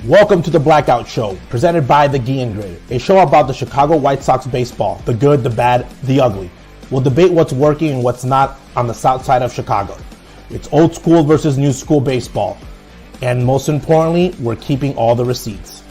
Welcome to the Blackout Show, presented by the Guillen Grid, a show about the Chicago White Sox baseball, the good, the bad, the ugly. We'll debate what's working and what's not on the south side of Chicago. It's old school versus new school baseball. And most importantly, we're keeping all the receipts.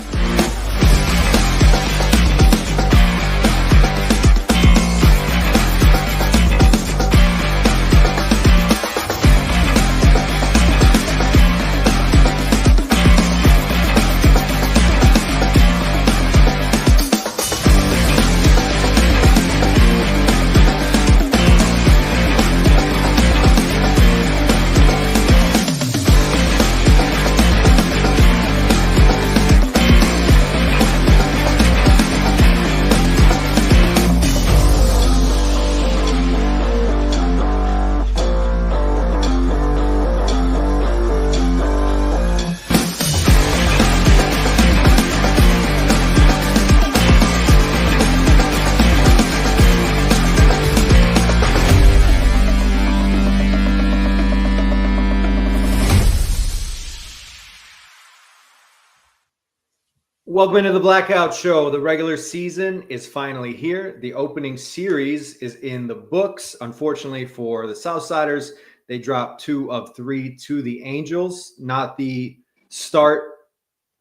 Welcome into the Blackout Show. The regular season is finally here. The opening series is in the books. Unfortunately for the Southsiders, they dropped 2 of 3 to the Angels. Not the start,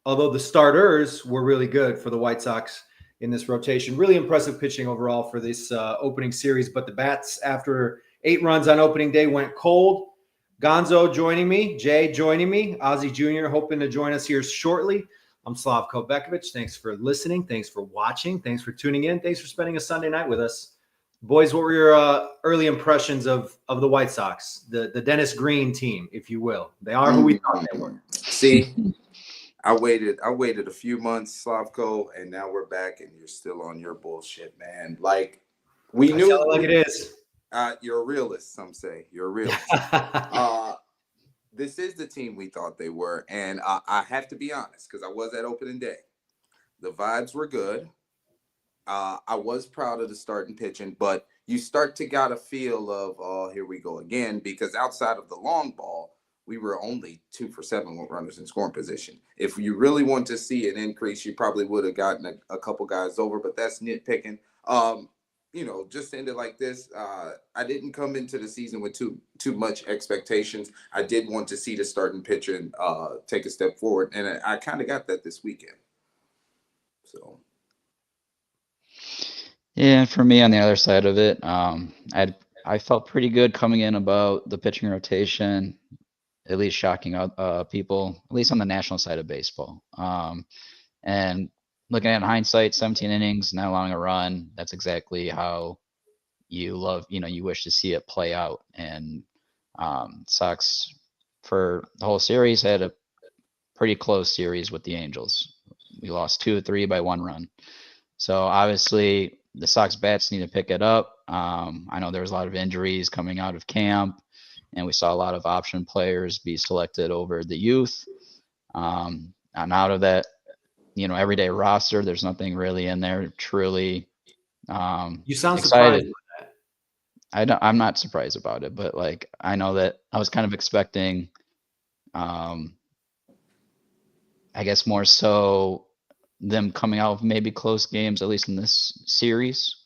although the starters were really good for the White Sox in this rotation. Really impressive pitching overall for this opening series. But the bats, after 8 runs on opening day, went cold. Gonzo joining me, Jay joining me, Ozzie Jr. hoping to join us here shortly. I'm Slavko Bekovic. Thanks for listening. Thanks for watching. Thanks for tuning in. Thanks for spending a Sunday night with us. Boys, what were your early impressions of the White Sox, the Dennis Green team, if you will? They are who we thought they were. See, I waited a few months, Slavko, and now we're back, and you're still on your bullshit, man. Like, we knew it like it is. You're a realist, some say. You're a realist. This is the team we thought they were, and I have to be honest, because I was at opening day. The vibes were good. I was proud of the starting pitching, but you start to get a feel of, oh, here we go again, because outside of the long ball, we were only 2 for 7 with runners in scoring position. If you really want to see an increase, you probably would have gotten a couple guys over, but that's nitpicking. Just to end it like this, I didn't come into the season with too much expectations. I did want to see the starting pitcher and take a step forward, and I kind of got that this weekend. So, yeah, for me on the other side of it, I felt pretty good coming in about the pitching rotation, at least shocking out people, at least on the national side of baseball. And looking at hindsight, 17 innings, not allowing a run, that's exactly how you wish to see it play out. And Sox, for the whole series, had a pretty close series with the Angels. We lost 2 of 3 by 1 run. So obviously the Sox bats need to pick it up. I know there was a lot of injuries coming out of camp, and we saw a lot of option players be selected over the youth. And out of that, everyday roster, there's nothing really in there truly. You sound excited. Surprised by that. I'm not surprised about it, but I know that I was kind of expecting, I guess more so them coming out with maybe close games, at least in this series.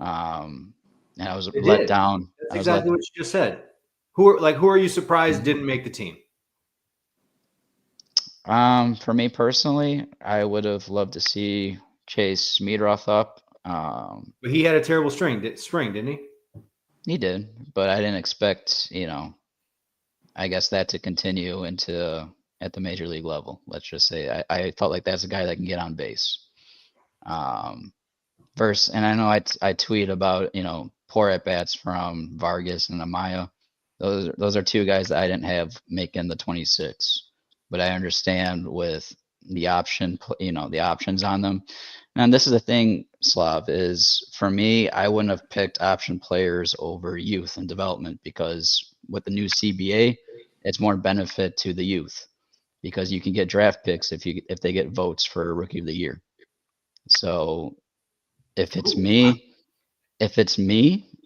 And I was let down. That's exactly what you just said. Who are you surprised didn't make the team? For me personally, I would have loved to see Chase Meadroth up. But he had a terrible spring, didn't he? He did, but I didn't expect, I guess that to continue into at the major league level. Let's just say I felt like that's a guy that can get on base. And I know I tweet about, poor at bats from Vargas and Amaya. Those are 2 guys that I didn't have making the 26. But I understand with the option, the options on them. And this is the thing, Slav, is for me, I wouldn't have picked option players over youth and development, because with the new CBA, it's more benefit to the youth, because you can get draft picks if they get votes for Rookie of the Year. So if it's me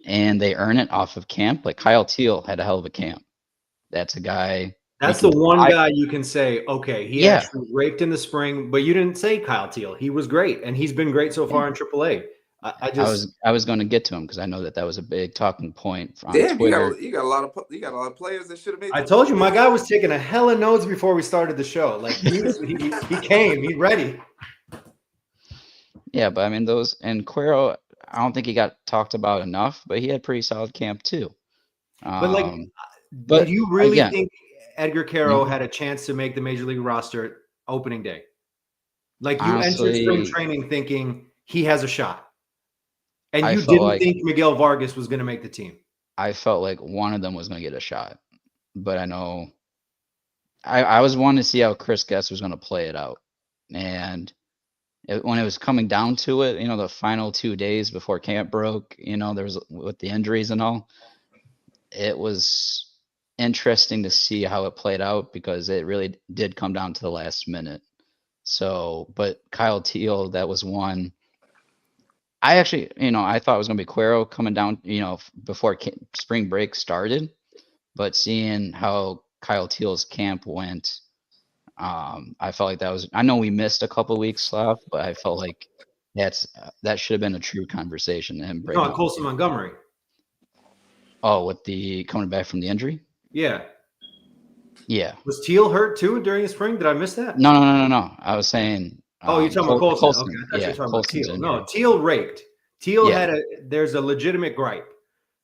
and they earn it off of camp, like Kyle Teal had a hell of a camp. That's a guy. That's the one guy you can say, okay, he actually raked in the spring, but you didn't say Kyle Teal. He was great, and he's been great so far in AAA. I was going to get to him because I know that was a big talking point on Damn, Twitter. you got a lot of players that should have made. I told you, my guy was taking a hella notes before we started the show. Like he came, he's ready. Yeah, but I mean and Cuero, I don't think he got talked about enough, but he had pretty solid camp too. Did you really think Edgar Quero had a chance to make the major league roster opening day? Like you entered spring training thinking he has a shot. And you didn't think Miguel Vargas was going to make the team. I felt like one of them was going to get a shot. But I know I was wanting to see how Chris Guest was going to play it out. And when it was coming down to it, the final 2 days before camp broke, there was with the injuries and all, it was interesting to see how it played out because it really did come down to the last minute. So, but Kyle Teal, that was one. I actually, I thought it was going to be Cuero coming down, before spring break started, but seeing how Kyle Teal's camp went, I felt like I know we missed a couple weeks left, but I felt like that should have been a true conversation. And Colson Montgomery. Oh, with the coming back from the injury? Yeah. Yeah. Was Teal hurt too during the spring? Did I miss that? No. I was saying. Oh, you're talking about Colson. Okay, I thought you were talking about Teal. No, Teal raked. Teal there's a legitimate gripe.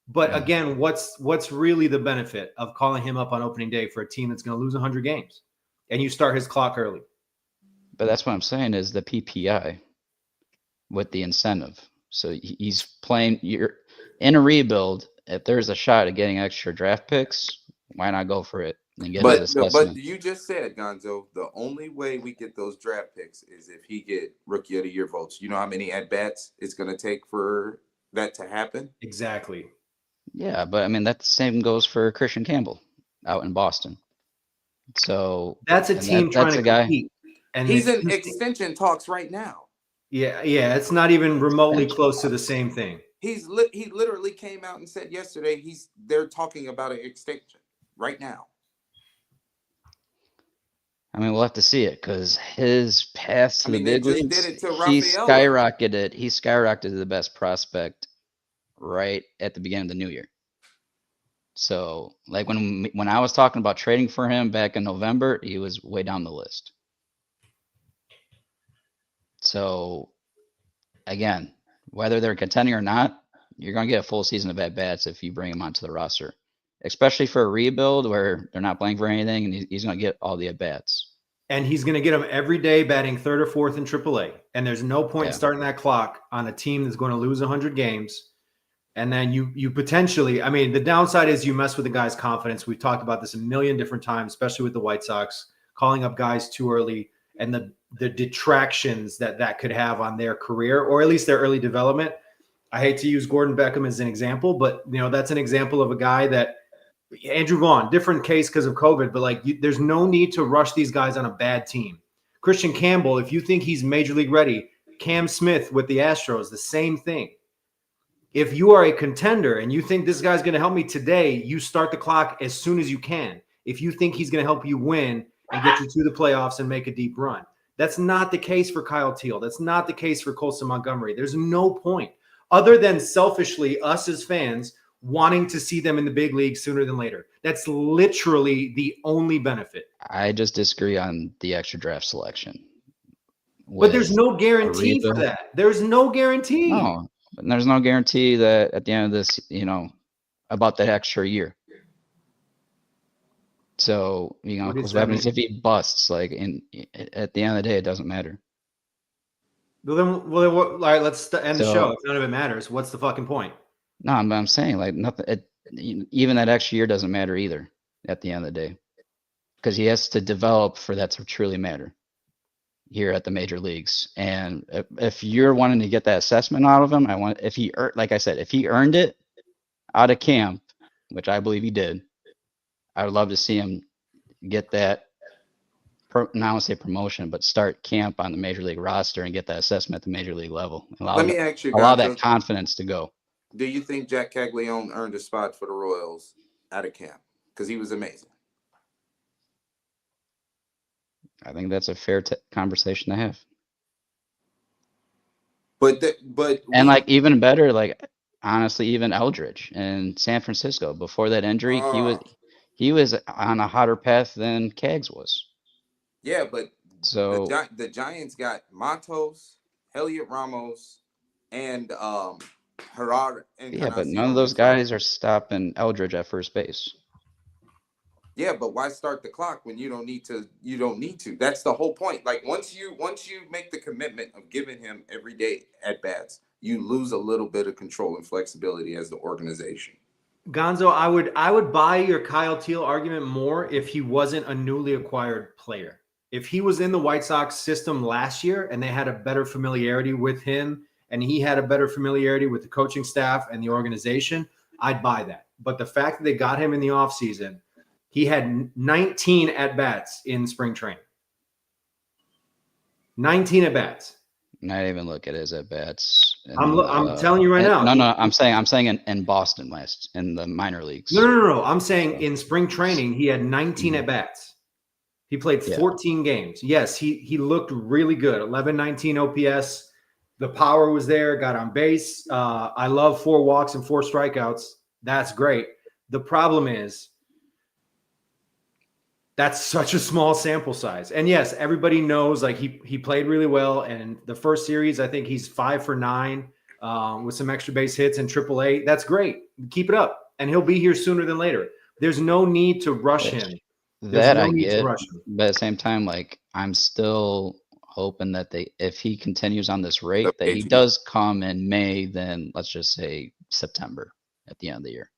But again, what's really the benefit of calling him up on opening day for a team that's going to lose 100 games? And you start his clock early. But that's what I'm saying is the PPI with the incentive. So he's playing, you're in a rebuild. If there's a shot at getting extra draft picks, why not go for it? But you just said, Gonzo, the only way we get those draft picks is if he get Rookie of the Year votes. You know how many at-bats it's going to take for that to happen? Exactly. Yeah, but I mean, that same goes for Christian Campbell out in Boston. So that's a team trying to compete. And he's in extension talks right now. Yeah, it's not even remotely close to the same thing. He literally came out and said yesterday they're talking about an extension right now. I mean, we'll have to see it because his path to the big leagues, he skyrocketed to the best prospect right at the beginning of the new year. So, like when I was talking about trading for him back in November, he was way down the list. So, again, whether they're contending or not, you're going to get a full season of at-bats if you bring him onto the roster, especially for a rebuild where they're not playing for anything, and he's going to get all the at-bats. And he's going to get them every day batting third or fourth in AAA. And there's no point starting that clock on a team that's going to lose 100 games. And then you potentially, I mean, the downside is you mess with the guy's confidence. We've talked about this a million different times, especially with the White Sox, calling up guys too early and the detractions that could have on their career, or at least their early development. I hate to use Gordon Beckham as an example, but that's an example of a guy that Andrew Vaughn, different case because of COVID, but there's no need to rush these guys on a bad team. Christian Campbell, if you think he's major league ready, Cam Smith with the Astros, the same thing. If you are a contender and you think this guy's going to help me today, you start the clock as soon as you can. If you think he's going to help you win and get you to the playoffs and make a deep run. That's not the case for Kyle Teal. That's not the case for Colson Montgomery. There's no point other than selfishly us as fans wanting to see them in the big league sooner than later. That's literally the only benefit. I just disagree on the extra draft selection. But there's no guarantee for that. There's no guarantee. No, there's no guarantee that at the end of this, about that extra year. So, what happens if he busts? At the end of the day, it doesn't matter. Well, all right, let's end the show. If none of it matters, what's the fucking point? No, I'm saying nothing. Even that extra year doesn't matter either at the end of the day, because he has to develop for that to truly matter here at the major leagues. And if you're wanting to get that assessment out of him, like I said, if he earned it out of camp, which I believe he did, I would love to see him get that. Now I say promotion, but start camp on the major league roster and get that assessment at the major league level. Let me ask you, allow that confidence to go. Do you think Jack Caglione earned a spot for the Royals out of camp? Because he was amazing. I think that's a fair conversation to have. But And like even better, like honestly, even Eldridge in San Francisco before that injury, he was on a hotter path than Keggs was. yeah, but So the Giants got Matos, Heliot Ramos, and Gerard yeah, but none Encarnacion of those returning. guys are stopping Eldridge at first base. Yeah, but why start the clock when you don't need to? You don't need to. That's the whole point. Like once you make the commitment of giving him every day at bats, you lose a little bit of control and flexibility as the organization. Gonzo, I would buy your Kyle Teal argument more if he wasn't a newly acquired player. If he was in the White Sox system last year and they had a better familiarity with him and he had a better familiarity with the coaching staff and the organization, I'd buy that. But the fact that they got him in the offseason, he had 19 at-bats in spring training. 19 at-bats. Not even look at his at bats. I'm telling you right now. No. I'm saying in Boston in the minor leagues. No. I'm saying in spring training he had 19 at bats. He played 14 games. Yes, he looked really good. 11-19 OPS. The power was there. Got on base. I love 4 walks and 4 strikeouts. That's great. The problem is that's such a small sample size. And yes, everybody knows like he played really well. And the first series, I think he's 5 for 9 with some extra base hits in AAA. That's great. Keep it up. And he'll be here sooner than later. There's no need to rush him. That I get. But at the same time, like I'm still hoping that if he continues on this rate, that he does come in May, then let's just say September at the end of the year.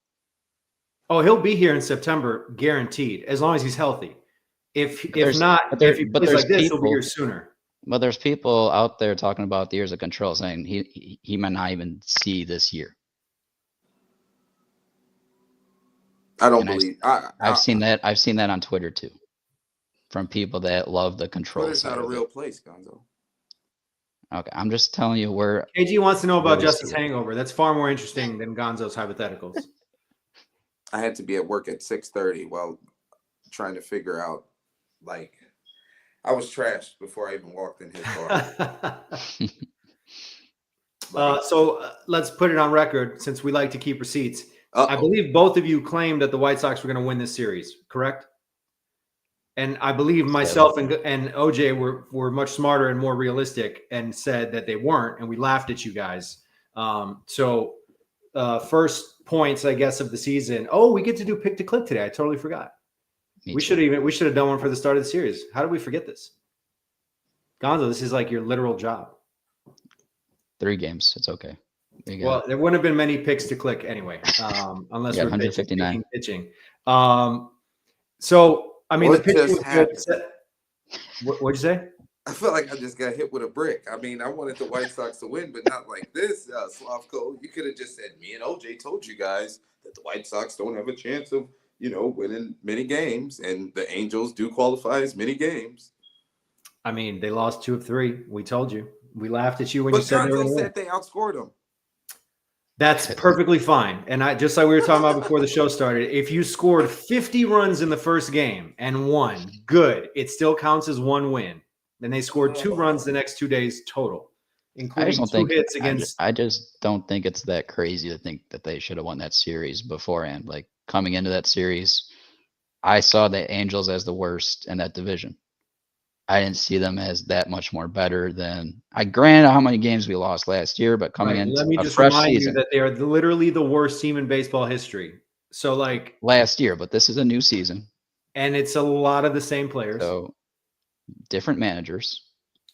Oh, he'll be here in September, guaranteed, as long as he's healthy. If he plays like this, he'll be here sooner. But there's people out there talking about the years of control, saying he might not even see this year. I don't believe. I've seen that. I've seen that on Twitter too, from people that love the control. Twitter's not a real place, Gonzo. Okay, I'm just telling you where. KG wants to know about Justice Hangover. That's far more interesting than Gonzo's hypotheticals. I had to be at work at 6:30 while trying to figure out, like, I was trashed before I even walked in his car. So let's put it on record since we like to keep receipts. Uh-oh. I believe both of you claimed that the White Sox were going to win this series, correct? And I believe myself and OJ were much smarter and more realistic and said that they weren't, and we laughed at you guys. First points, I guess, of the season. Oh, we get to do pick to click today. I totally forgot. We should have done one for the start of the series. How did we forget this? Gonzo, this is like your literal job. 3 games. It's okay. Well, there wouldn't have been many picks to click anyway, unless we're 159 pitching. So I mean, the pitching was good. What'd you say? I feel like I just got hit with a brick. I mean, I wanted the White Sox to win, but not like this, Slavko. You could have just said, me and OJ told you guys that the White Sox don't have a chance of, winning many games, and the Angels do qualify as many games. I mean, they lost 2 of 3. We told you. We laughed at you when you said they outscored them. That's perfectly fine. And just like we were talking about before the show started, if you scored 50 runs in the first game and won, good. It still counts as 1 win. Then they scored 2 runs the next 2 days total, including 2 hits against. I just don't think it's that crazy to think that they should have won that series beforehand. Like coming into that series, I saw the Angels as the worst in that division. I didn't see them as that much more better than granted how many games we lost last year, but coming into let me a just fresh remind season, you that they are literally the worst team in baseball history. So like last year, but this is a new season. And it's a lot of the same players. So different managers.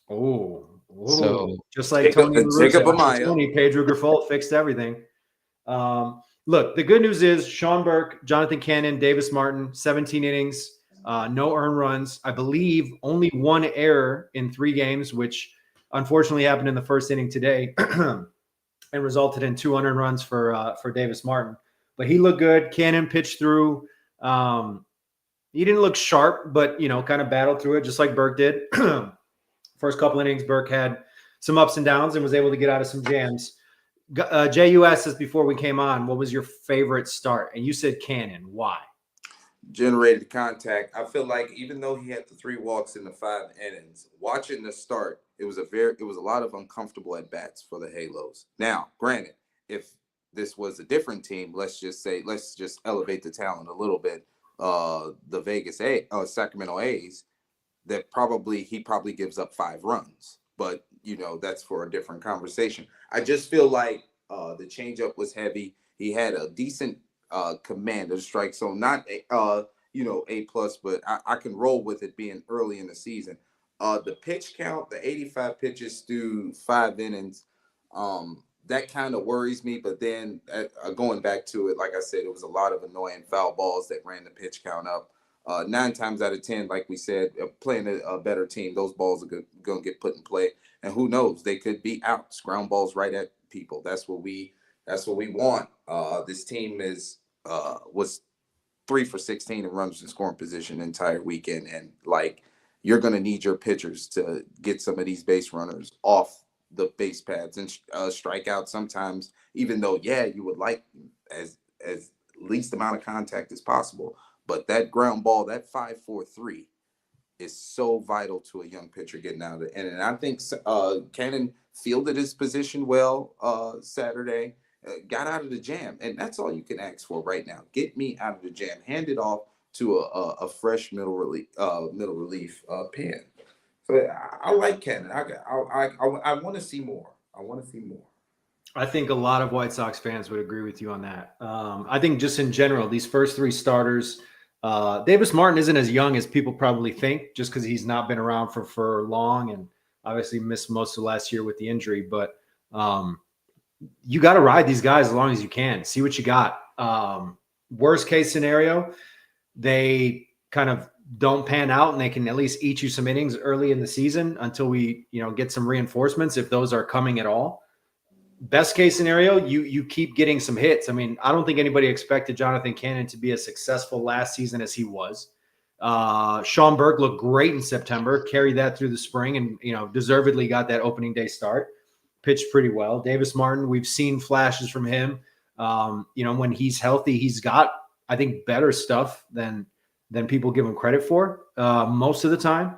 So just like Tony Pedro Grifol fixed everything. Look, the good news is Sean Burke, Jonathan Cannon, Davis Martin, 17 innings, no earned runs. I believe only 1 error in 3 games, which unfortunately happened in the first inning today and resulted in 2 unearned runs for Davis Martin. But he looked good. Cannon pitched through. He didn't look sharp, but, kind of battled through it just like Burke did. First couple innings, Burke had some ups and downs and was able to get out of some jams. Jay, you asked us before we came on, what was your favorite start? And you said Cannon. Why? generated contact. I feel like even though he had the 3 walks in the 5 innings, watching the start, it was a lot of uncomfortable at bats for the Halos. Now, granted, if this was a different team, let's just elevate the talent a little bit. The Sacramento A's, he probably gives up 5 runs, but that's for a different conversation. I just feel like the changeup was heavy. He had a decent command of the strike zone, not A plus, but I can roll with it being early in the season. The pitch count, the 85 pitches through 5 innings, that kind of worries me. But then going back to it, like I said, it was a lot of annoying foul balls that ran the pitch count up. 9 times out of 10, like we said, playing a better team, those balls are going to get put in play. And who knows, they could be outs, ground balls right at people. That's what we want. This team was 3 for 16 in runners in scoring position the entire weekend. And you're going to need your pitchers to get some of these base runners off the base pads and strike out sometimes, even though, you would like as least amount of contact as possible. But that ground ball, that 5-4-3 is so vital to a young pitcher getting out of it. And I think Cannon fielded his position well Saturday, got out of the jam. And that's all you can ask for right now. Get me out of the jam. Hand it off to a fresh middle relief pen. So I like Cannon. I want to see more. I think a lot of White Sox fans would agree with you on that. I think just in general, these first 3 starters, Davis Martin isn't as young as people probably think, just because he's not been around for long and obviously missed most of last year with the injury. But you got to ride these guys as long as you can. See what you got. Worst case scenario, they kind of don't pan out and they can at least eat you some innings early in the season until we get some reinforcements, if those are coming at all. Best case scenario, you keep getting some hits. I mean, I don't think anybody expected Jonathan Cannon to be as successful last season as he was. Sean Burke looked great in September, carried that through the spring, and deservedly got that opening day start. Pitched pretty well. Davis Martin, we've seen flashes from him. When he's healthy, he's got, I think, better stuff than people give him credit for most of the time.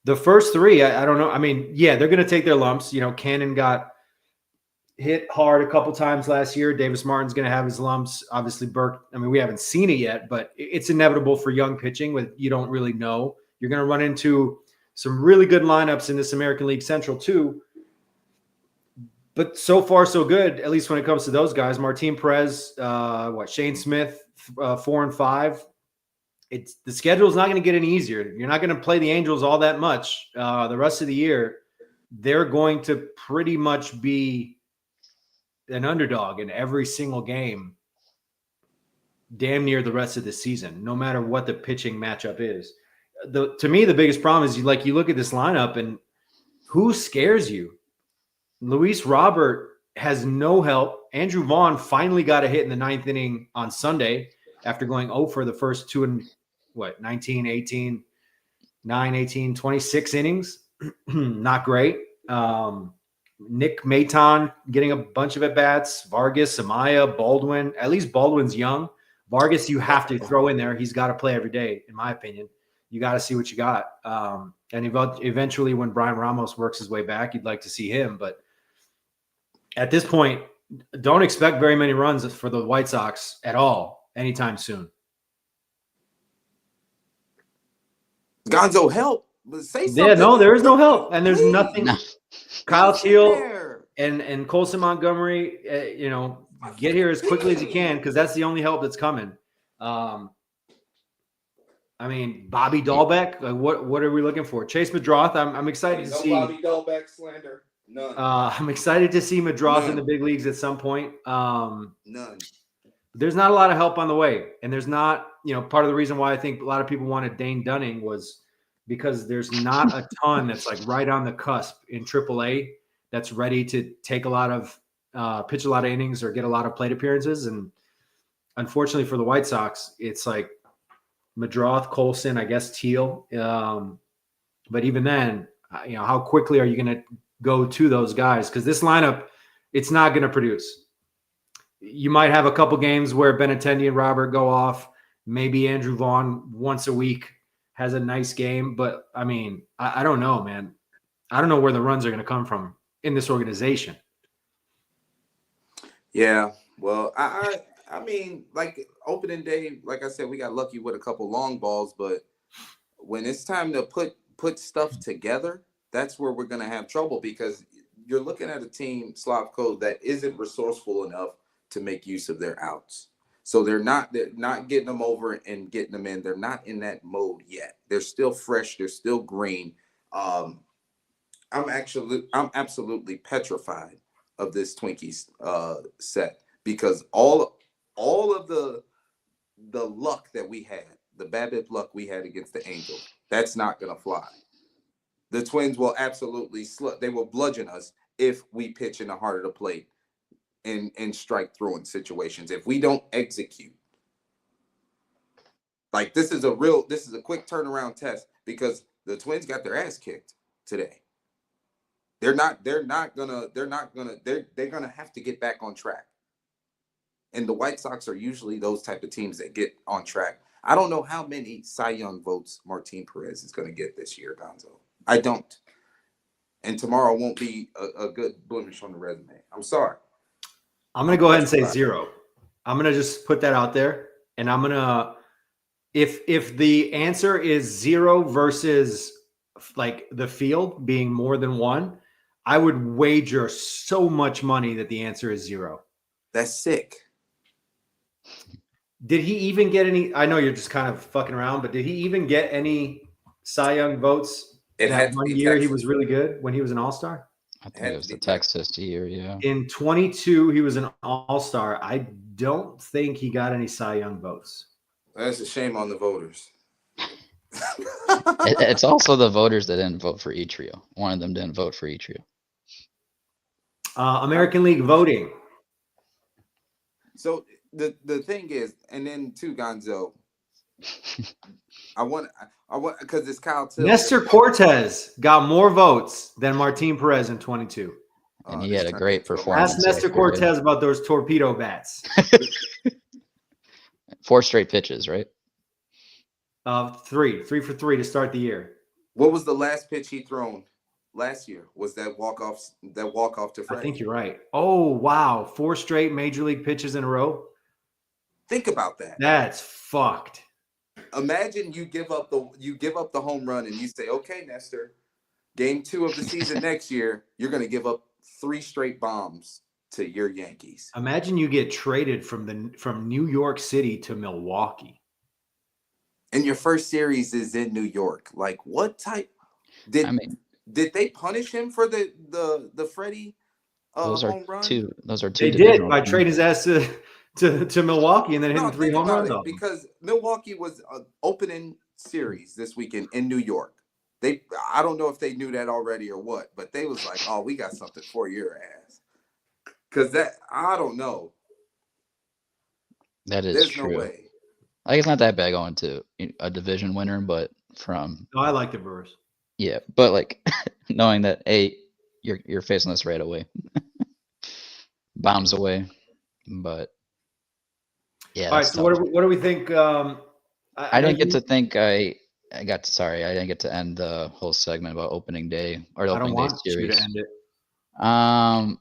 The first 3, I don't know. I mean, they're going to take their lumps. Cannon got hit hard a couple times last year. Davis Martin's going to have his lumps. Obviously, Burke, I mean, we haven't seen it yet, but it's inevitable for young pitching with you don't really know. You're going to run into some really good lineups in this American League Central too. But so far, so good, at least when it comes to those guys. Martin Perez, Shane Smith, 4 and 5. The schedule is not going to get any easier. You're not going to play the Angels all that much the rest of the year. They're going to pretty much be an underdog in every single game, damn near the rest of the season, no matter what the pitching matchup is. To me, the biggest problem is you look at this lineup and who scares you? Luis Robert has no help. Andrew Vaughn finally got a hit in the 9th inning on Sunday after going 0 for the first 2 and 19, 18, 9, 18, 26 innings. Not great. Nick Maton getting a bunch of at-bats. Vargas, Amaya, Baldwin. At least Baldwin's young. Vargas, you have to throw in there. He's got to play every day, in my opinion. You got to see what you got. And eventually when Brian Ramos works his way back, you'd like to see him. But at this point, don't expect very many runs for the White Sox at all anytime soon. Gonzo, help. Say something. Yeah, no, there is no help. And there's nothing. No. Kyle Teal and Colson Montgomery, get here as quickly as you can because that's the only help that's coming. I mean, Bobby Dahlbeck, what are we looking for? Chase Madroth, I'm excited to see. Bobby Dahlbeck slander. None. I'm excited to see Madroth in the big leagues at some point. None. There's not a lot of help on the way. And there's not, part of the reason why I think a lot of people wanted Dane Dunning was because there's not a ton that's right on the cusp in AAA that's ready to take a lot of pitch a lot of innings or get a lot of plate appearances. And unfortunately for the White Sox, it's Madroth, Colson, I guess Teal. But even then, how quickly are you going to go to those guys? Because this lineup, it's not going to produce. You might have a couple games where Benintendi and Robert go off, Maybe Andrew Vaughn once a week has a nice game, but I mean, I don't know, man. I don't know where the runs are going to come from in this organization. Yeah, well, I mean, like opening day, like I said, we got lucky with a couple long balls, but when it's time to put stuff together, that's where we're gonna have trouble because you're looking at a team, Slavko, that isn't resourceful enough to make use of their outs. So they're not getting them over and getting them in. They're not in that mode yet. They're still fresh. They're still green. I'm absolutely petrified of this Twinkies set because all of the luck that we had, the BABIP luck we had against the Angels, that's not gonna fly. The Twins will absolutely they will bludgeon us if we pitch in the heart of the plate in strike throwing situations. If we don't execute, like this is a quick turnaround test because the Twins got their ass kicked today. They're gonna have to get back on track. And the White Sox are usually those type of teams that get on track. I don't know how many Cy Young votes Martin Perez is going to get this year, Gonzo. I don't. And tomorrow won't be a good blemish on the resume. I'm sorry. I'm going to go ahead and say 0. I'm going to just put that out there. And I'm going to, if the answer is 0 versus like the field being more than 1, I would wager so much money that the answer is 0. That's sick. Did he even get any? I know you're just kind of fucking around, but did he even get any Cy Young votes that one year he was really good when he was an All-Star? I think it was the Texas year, yeah. In 22, he was an All-Star. I don't think he got any Cy Young votes. That's a shame on the voters. It's also the voters that didn't vote for Etrio. One of them didn't vote for Etrio. American League voting. So the thing is, and then too, Gonzo, I want because it's Kyle Till. Nestor Cortez got more votes than Martin Perez in 22. And he had a great performance. Ask Nestor Cortez about those torpedo bats. 4 straight pitches, right? 3 for 3 to start the year. What was the last pitch he thrown last year? Was that walk off to Freddie? I think you're right. Oh wow, 4 straight major league pitches in a row. Think about that. That's fucked. Imagine you give up the home run and you say, "Okay, Nestor, game 2 of the season next year, you're going to give up 3 straight bombs to your Yankees." Imagine you get traded from New York City to Milwaukee. And your first series is in New York. Like, what type? Did they punish him for the Freddie home run? Those are 2. They did by trading his ass to Milwaukee and then hitting 3 home runs off. Because Milwaukee was an opening series this weekend in New York. I don't know if they knew that already or what, but they was like, "Oh, we got something for your ass." Because I don't know. That is There's true. no way. Like it's not that bad going to a division winner, but from No, I like the Brewers. Yeah, but like knowing that you're facing this right away, bombs away, but yeah. All right. So what do we think? I didn't get to think. I didn't get to end the whole segment about opening day or the opening day series. You to end it.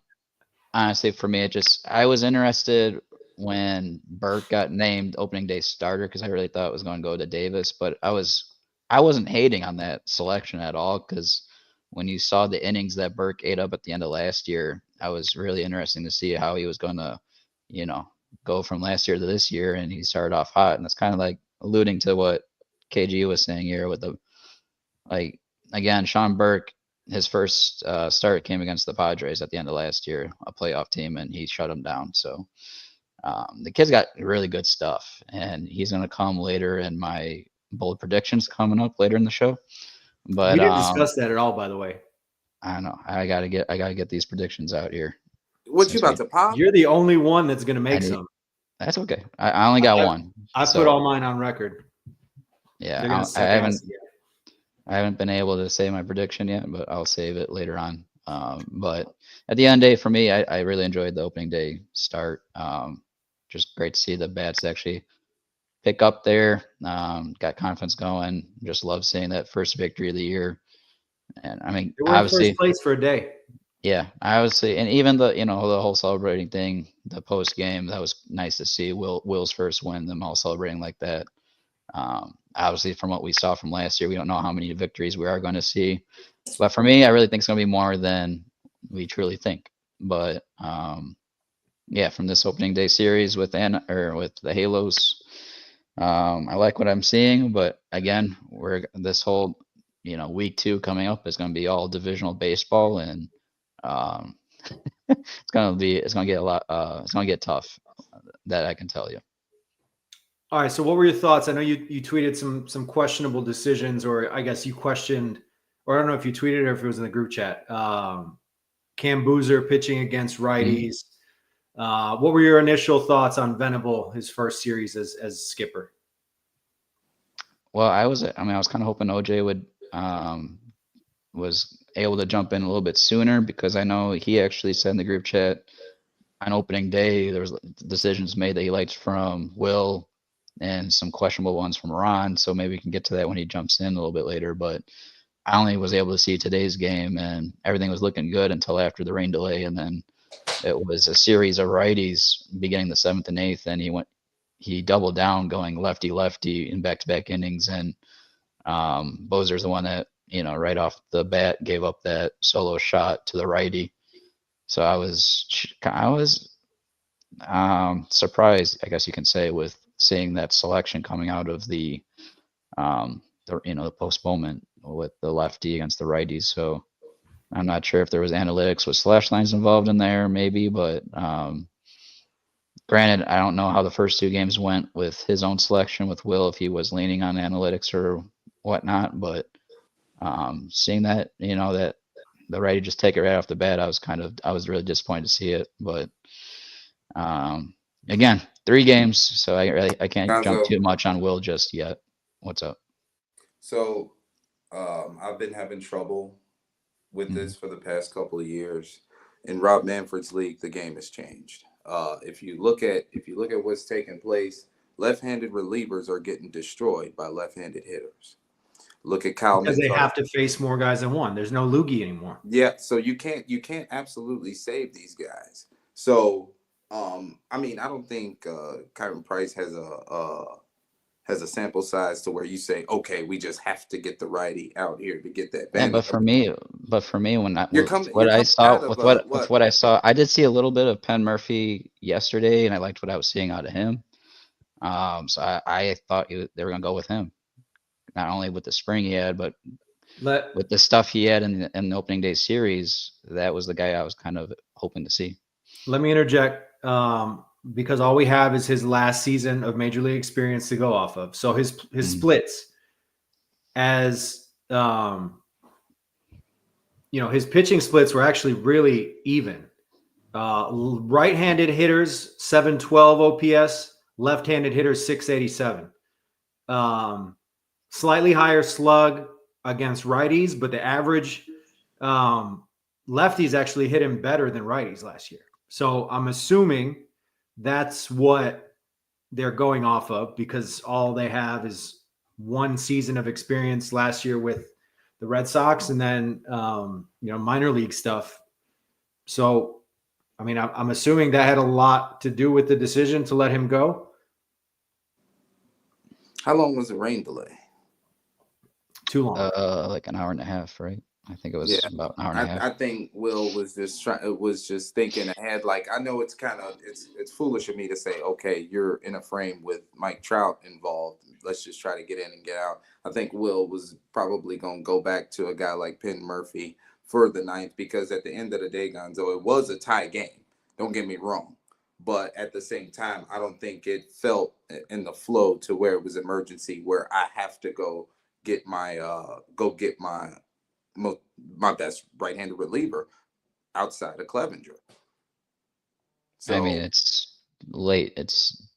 Honestly, for me, I was interested when Burke got named opening day starter because I really thought it was going to go to Davis, but I wasn't hating on that selection at all because when you saw the innings that Burke ate up at the end of last year, I was really interested to see how he was going to, go from last year to this year, and he started off hot, and it's kind of like alluding to what KG was saying here with again, Sean Burke, his first start came against the Padres at the end of last year, a playoff team, and he shut them down. So the kid's got really good stuff, and he's going to come later in my bold predictions coming up later in the show. But we didn't discuss that at all, by the way. I don't know. I gotta get these predictions out here. What you about to pop? You're the only one that's going to make some. That's okay. I only got one. I put all mine on record. Yeah, I haven't been able to say my prediction yet, but I'll save it later on. But at the end of the day, for me, I really enjoyed the opening day start. Just great to see the bats actually pick up there. Got confidence going. Just love seeing that first victory of the year. And I mean, They were in first obviously, place for a day. yeah, obviously, and even the the whole celebrating thing, the post game, that was nice to see. Will's first win, them all celebrating like that. Obviously, from what we saw from last year, we don't know how many victories we are going to see. But for me, I really think it's going to be more than we truly think. But yeah, from this opening day series with with the Halos, I like what I'm seeing. But again, this whole week 2 coming up is going to be all divisional baseball, and it's going to get a lot. It's going to get tough. That I can tell you. All right. So what were your thoughts? I know you tweeted some questionable decisions, or I guess you questioned, or I don't know if you tweeted or if it was in the group chat. Cam Boozer pitching against righties. What were your initial thoughts on Venable, his first series as skipper? Well, I was kind of hoping OJ would was able to jump in a little bit sooner, because I know he actually said in the group chat on opening day there was decisions made that he liked from Will and some questionable ones from Ron. So maybe we can get to that when he jumps in a little bit later. But I only was able to see today's game, and everything was looking good until after the rain delay, and then it was a series of righties beginning the 7th and 8th, and he doubled down going lefty in back-to-back innings, and Bozer's the one that right off the bat gave up that solo shot to the righty. So I was surprised, I guess you can say, with seeing that selection coming out of the postponement with the lefty against the righties. So I'm not sure if there was analytics with slash lines involved in there, maybe, but granted, I don't know how the first 2 games went with his own selection with Will, if he was leaning on analytics or whatnot, but seeing that, that the righty just take it right off the bat, I was really disappointed to see it. But again, 3 games, so I can't jump too much on Will just yet. What's up? So I've been having trouble with this for the past couple of years. In Rob Manfred's league, the game has changed. If you look at what's taking place, left-handed relievers are getting destroyed by left-handed hitters. Look at Kyle. Because they have to face more guys than one. There's no loogie anymore. Yeah, so you can't absolutely save these guys. So I mean, I don't think Kyron Price has a sample size to where you say, okay, we just have to get the righty out here to get that. Yeah, but for me, when I saw, I did see a little bit of Penn Murphy yesterday, and I liked what I was seeing out of him. So I thought they were gonna go with him, not only with the spring he had, but with the stuff he had in the opening day series. That was the guy I was kind of hoping to see. Let me interject, because all we have is his last season of major league experience to go off of. So his splits, as his pitching splits were actually really even. Right-handed hitters 712 OPS, left-handed hitters 687. Slightly higher slug against righties, but the average lefties actually hit him better than righties last year. So I'm assuming that's what they're going off of, because all they have is 1 season of experience last year with the Red Sox, and then minor league stuff. So, I mean, I'm assuming that had a lot to do with the decision to let him go. How long was the rain delay? Too long. Like an hour and a half, right? I think it was about an hour and a half. I think Will was just thinking ahead. Like, I know it's foolish of me to say, okay, you're in a frame with Mike Trout involved, let's just try to get in and get out. I think Will was probably going to go back to a guy like Penn Murphy for the 9th, because at the end of the day, Gonzo, it was a tie game. Don't get me wrong. But at the same time, I don't think it felt in the flow to where it was emergency, where I have to go get my best right-handed reliever outside of Clevenger. So, I mean, it's late. It's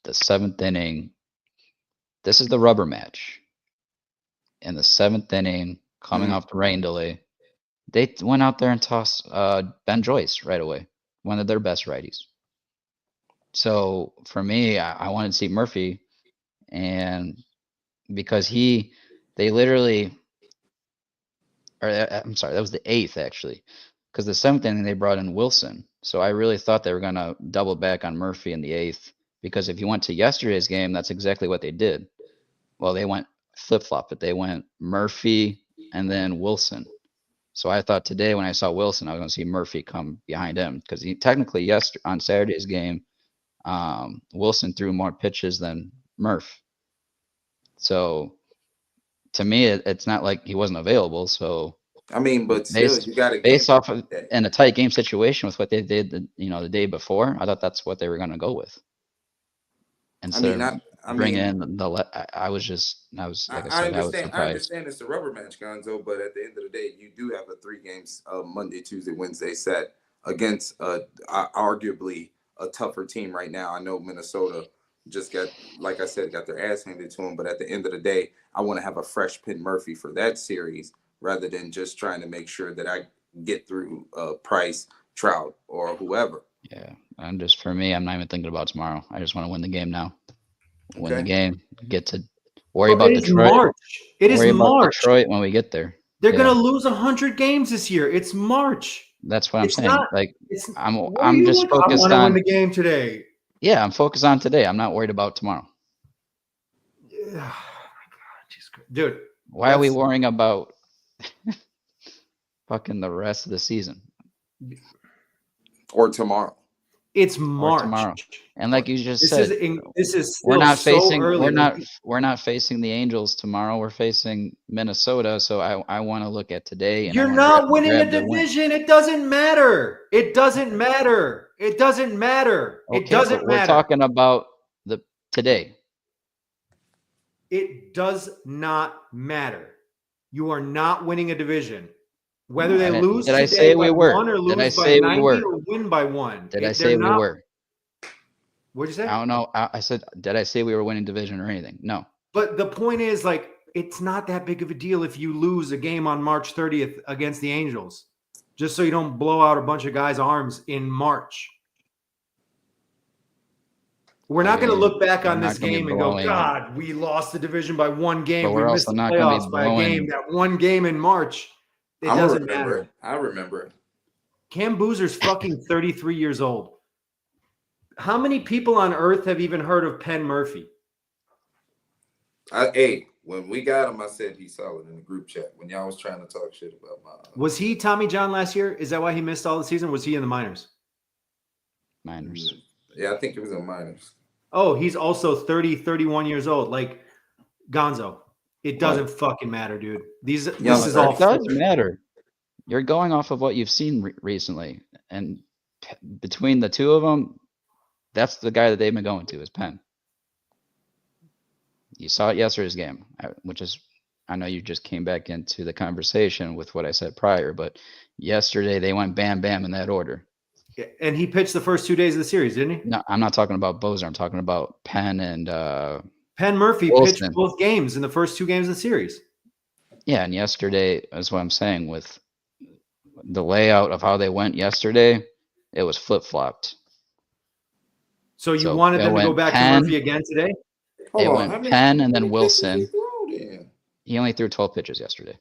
the 7th inning. This is the rubber match. In the 7th inning, coming off the rain delay, they went out there and tossed Ben Joyce right away, one of their best righties. So for me, I wanted to see Murphy, and because they literally, or I'm sorry, that was the 8th actually, because the 7th inning they brought in Wilson. So I really thought they were going to double back on Murphy in the 8th, because if you went to yesterday's game, that's exactly what they did. Well, they went flip-flop, but they went Murphy and then Wilson. So I thought today when I saw Wilson, I was going to see Murphy come behind him, because he technically on Saturday's game, Wilson threw more pitches than Murph. So to me, it's not like he wasn't available. So I mean, but still, you got to based off of in a tight game situation with what they did, the day before, I thought that's what they were going to go with. Instead of bringing in I was like I said, I was surprised. I understand it's a rubber match, Gonzo, but at the end of the day, you do have a 3 games Monday, Tuesday, Wednesday set against arguably a tougher team right now. I know Minnesota just got, like I said, got their ass handed to them, but at the end of the day, I want to have a fresh Penn Murphy for that series rather than just trying to make sure that I get through Price, Trout, or whoever. Yeah, for me, I'm not even thinking about tomorrow. I just want to win the game now. Win the game. Get to worry about Detroit. March. It is March. Detroit when we get there. They're gonna lose 100 games this year. It's March. That's what I'm saying. I'm just focused on. I want to win the game today. Yeah, I'm focused on today. I'm not worried about tomorrow. Oh my God, dude. Why are we worrying about fucking the rest of the season? Or tomorrow. It's March. Tomorrow. And like you just said, this is we're not facing early. We're not facing the Angels tomorrow. We're facing Minnesota. So I want to look at today. And you're not winning a division. It doesn't matter. It doesn't matter. It doesn't matter. Okay, it doesn't matter. We're talking about today. It does not matter. You are not winning a division. Whether they lose did I say we were? Or lose did I say by 90 we were? Or win by 1. Did I say we were? What'd you say? I don't know. I said, did I say we were winning division or anything? No. But the point is, like, it's not that big of a deal if you lose a game on March 30th against the Angels, just so you don't blow out a bunch of guys' arms in March. We're not going to look back on this game and go, God, we lost the division by 1 game. We missed the playoffs by a game. That 1 game in March. It doesn't matter. I remember it. Cam Boozer's fucking 33 years old. How many people on earth have even heard of Penn Murphy? Hey, when we got him, I said he's solid in the group chat. When y'all was trying to talk shit about my... Was he Tommy John last year? Is that why he missed all the season? Was he in the minors? Minors. Yeah, I think it was in minors. Oh, he's also 30, 31 years old. Like, Gonzo. It doesn't fucking matter, dude. This is all. It does matter. You're going off of what you've seen recently, and between the two of them, that's the guy that they've been going to is Penn. You saw it yesterday's game, which is, I know you just came back into the conversation with what I said prior, but yesterday they went bam, bam in that order. Yeah, and he pitched the first 2 days of the series, didn't he? No, I'm not talking about Bozer. I'm talking about Penn and Penn Murphy Wilson. pitched both games in the first 2 games of the series. Yeah, and yesterday is what I'm saying with the layout of how they went yesterday. It was flip-flopped. So you wanted them to go back to Murphy again today? It went Penn and then Wilson. He only threw 12 pitches yesterday.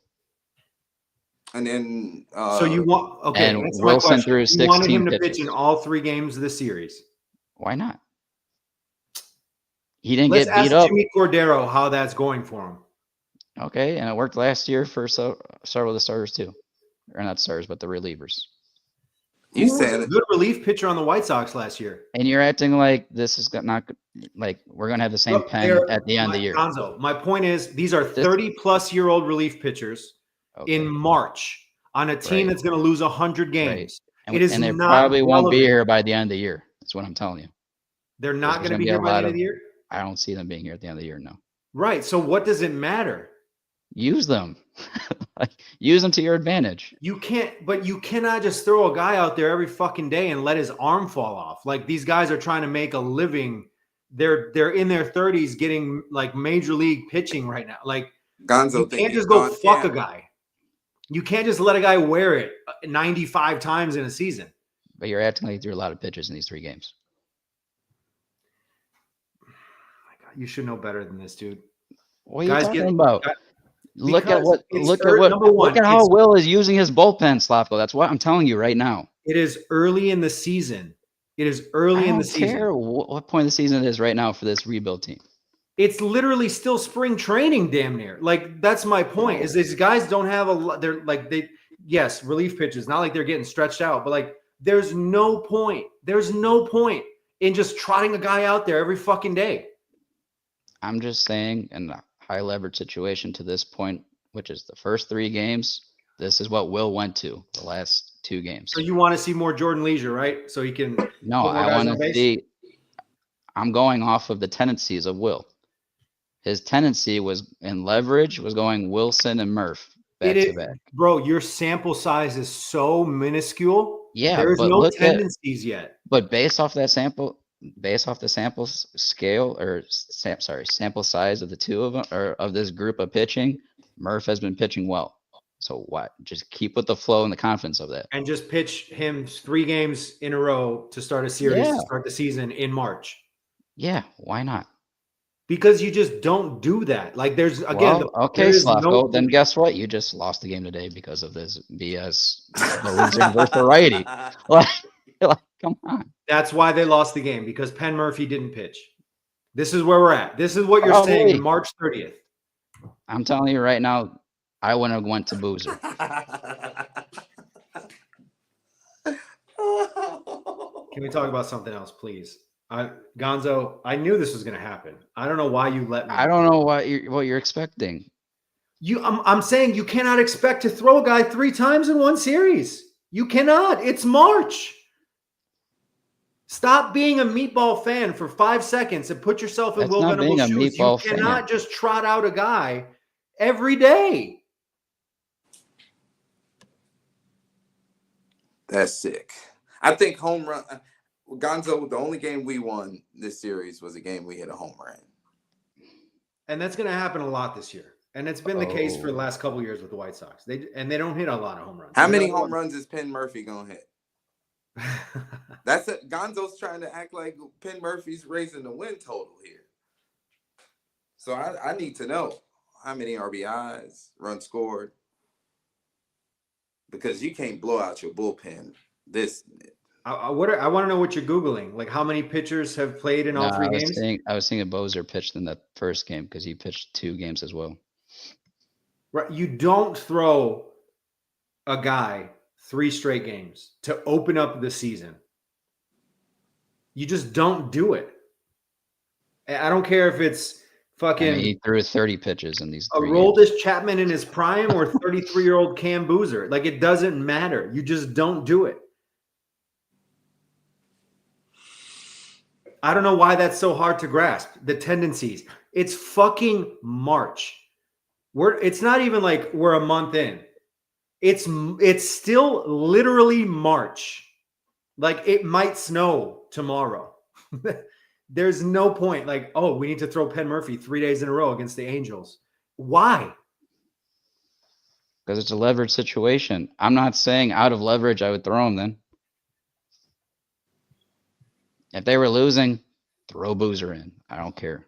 And then so you want and Wilson threw 16 pitches. You wanted him to pitch in all 3 games of the series. Why not? He didn't Let's get beat ask up. Jimmy Cordero how that's going for him. Okay, and it worked last year for several of the starters too. Or not starters, but the relievers. Who was a good relief pitcher on the White Sox last year? And you're acting like this is not like we're going to have the same Penn at the end of the year. Gonzo, my point is these are 30-plus-year-old relief pitchers in March on a team that's going to lose 100 games. Right. And they probably won't be here by the end of the year. That's what I'm telling you. They're not going to be here by the end of the year? I don't see them being here at the end of the year, no. Right. So what does it matter? Use them. Use them to your advantage. You cannot just throw a guy out there every fucking day and let his arm fall off. Like, these guys are trying to make a living. They're in their 30s getting like major league pitching right now. Like, Gonzo, you can't just go fuck a guy. You can't just let a guy wear it 95 times in a season. But you're acting like you threw a lot of pitches in these 3 games. You should know better than this, dude. What are you talking about? Look at number one, look at how Will is using his bullpen, Slavko. That's what I'm telling you right now. It is early in the season. It is early in the season. I don't care what point of the season it is right now for this rebuild team. It's literally still spring training, damn near. Like, that's my point. Is these guys don't have a lot. They're like yes, relief pitches. Not like they're getting stretched out, but like there's no point. There's no point in just trotting a guy out there every fucking day. I'm just saying, in a high leverage situation to this point, which is the first 3 games, this is what Will went to the last 2 games. So you want to see more Jordan Leisure, right? So he can. No, I want to see. I'm going off of the tendencies of Will. His tendency was in leverage was going Wilson and Murph back to back. Bro, your sample size is so minuscule. Yeah, there's no tendencies yet. But based off the sample scale or sample size of the two of them or of this group of pitching, Murph has been pitching well. So what? Just keep with the flow and the confidence of that. And just pitch him 3 games in a row to start a series, to start the season in March. Yeah, why not? Because you just don't do that. Like there's again. Okay, Slavko. Then guess what? You just lost the game today because of this BS. The loser versus the righty. Like, come on. That's why they lost the game, because Penn Murphy didn't pitch. This is where we're at. This is what you're saying. March 30th. I'm telling you right now, I wouldn't have went to Boozer. Can we talk about something else, please? Gonzo, I knew this was going to happen. I don't know why you let me. I don't know what you're expecting. I'm saying you cannot expect to throw a guy 3 times in one series. You cannot. It's March. Stop being a meatball fan for 5 seconds and put yourself in Will Venable's shoes. You cannot just trot out a guy every day. That's sick. I think home run. Gonzo, the only game we won this series was a game we hit a home run. And that's going to happen a lot this year. And it's been the case for the last couple of years with the White Sox. They don't hit a lot of home runs. How many home runs is Penn Murphy going to hit? That's it. Gonzo's trying to act like Penn Murphy's raising the win total here. So I need to know how many RBIs, runs scored. Because you can't blow out your bullpen this. I want to know what you're Googling. Like, how many pitchers have played in all 3 games? I was thinking Bowser pitched in that first game because he pitched 2 games as well. Right. You don't throw a guy 3 straight games to open up the season. You just don't do it. I don't care if it's fucking. He threw 30 pitches in these 3 Aroldis Chapman in his prime or 33-year-old Cam Boozer. Like, it doesn't matter. You just don't do it. I don't know why that's so hard to grasp. The tendencies. It's fucking March. It's not even like we're a month in. It's still literally March. Like, it might snow tomorrow. There's no point. Like, oh, we need to throw Penn Murphy 3 days in a row against the Angels. Why? Because it's a leverage situation. I'm not saying out of leverage I would throw him then. If they were losing, throw Boozer in. I don't care.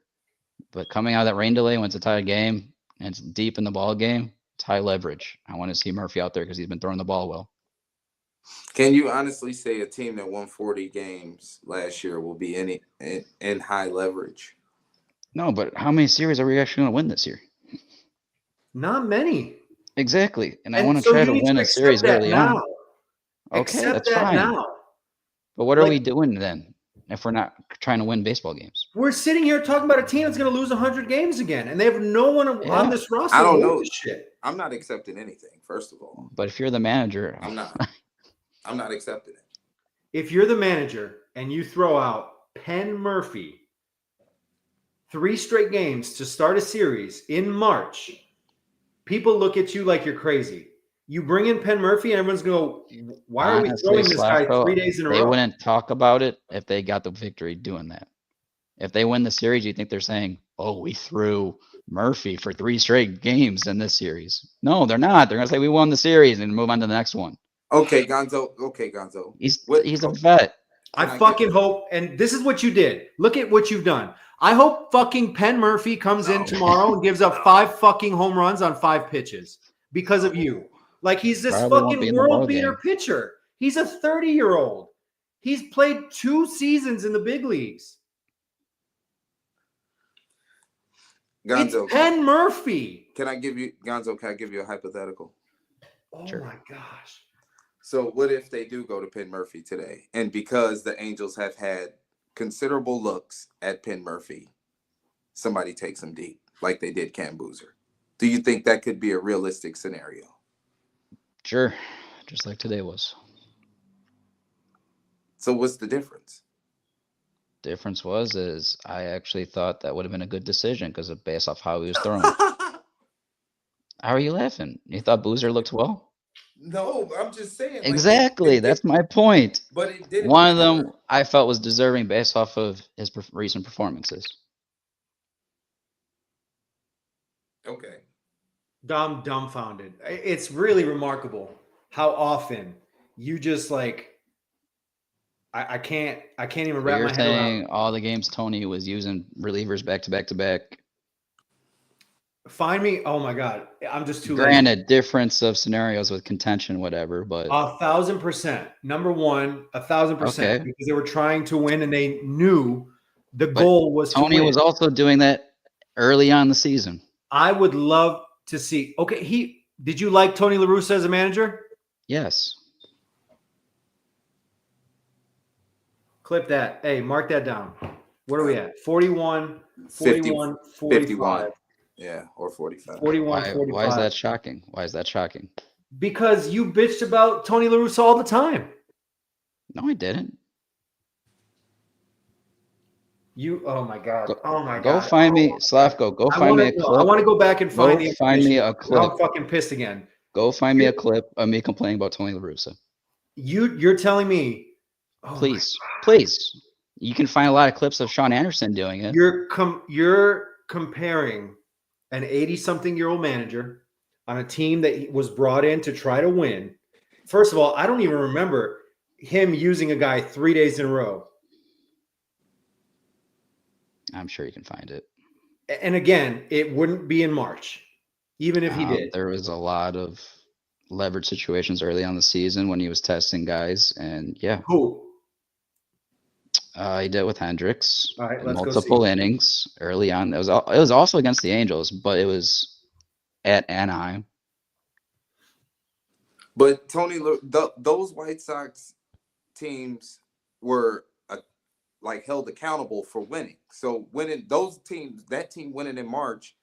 But coming out of that rain delay when it's a tied game and it's deep in the ball game, it's high leverage. I want to see Murphy out there because he's been throwing the ball well. Can you honestly say a team that won 40 games last year will be in high leverage? No, but how many series are we actually going to win this year? Not many. Exactly. And I want to try to win a series early on. Okay, that's fine. Now. But what are we doing then if we're not trying to win baseball games? We're sitting here talking about a team that's going to lose 100 games again, and they have no one on this roster. I don't know this shit. I'm not accepting anything, first of all. But if you're the manager, I'm not accepting it. If you're the manager and you throw out Penn Murphy 3 straight games to start a series in March, people look at you like you're crazy. You bring in Penn Murphy and everyone's going to go, why are we throwing this guy 3 days in a row? They wouldn't talk about it if they got the victory doing that. If they win the series, you think they're saying, oh, we threw Murphy for 3 straight games in this series. No, they're not. They're going to say we won the series and move on to the next one. Okay, Gonzo. He's a vet. I fucking hope, and this is what you did. Look at what you've done. I hope fucking Penn Murphy comes in tomorrow and gives up 5 fucking home runs on 5 pitches because of you. Like, he's this Probably won't be fucking in the ball world beater game. pitcher. He's a 30-year-old. He's played 2 seasons in the big leagues. Gonzo, It's Penn Murphy. can I give you a hypothetical? Oh Sure. my gosh. So what if they do go to Penn Murphy today? And because the Angels have had considerable looks at Penn Murphy, somebody takes him deep, like they did Cam Boozer. Do you think that could be a realistic scenario? Sure, just like today was. So what's the difference? Difference is I actually thought that would have been a good decision because of based off how he was throwing. How are you laughing? You thought Boozer looked well? No, I'm just saying. Exactly, that's my point. But it didn't. One of them I felt was deserving based off of his recent performances. Okay. I'm dumbfounded. It's really remarkable how often you just like I can't even So wrap you're my head saying around. all the games Tony was using relievers back to back to back. Find me. Oh my god, I'm just too lazy. Granted, difference of scenarios with contention, whatever, but 1,000%. Number one, 1,000%, Okay. because they were trying to win and they knew the goal was Tony to win. was also doing that early on in the season. I would love to see. Okay, did you like Tony La Russa as a manager? Yes. Clip that. Hey, mark that down. What are we at? 41, 50, 41, 51. 45. Yeah, or 45. 41, 45. Why is that shocking? Why is that shocking? Because you bitched about Tony La Russa all the time. No, I didn't. Oh my god. Oh my god. Go find me, Slavko. Go find me a clip. I want to go back and find the Find me information. a clip. I'm fucking pissed again. Go find me a clip of me complaining about Tony La Russa. You're telling me. Oh my Please, please. You can find a lot of clips of Sean Anderson doing it. You're comparing an 80-something-year-old manager on a team that was brought in to try to win. First of all, I don't even remember him using a guy 3 days in a row. I'm sure you can find it. And again, it wouldn't be in March, even if he did. There was a lot of leverage situations early on the season when he was testing guys, and yeah. Who? He did it with Hendricks. All right, in let's go multiple see. innings early on. It was also against the Angels, but it was at Anaheim. But Tony, those White Sox teams were like held accountable for winning. So winning that team winning in March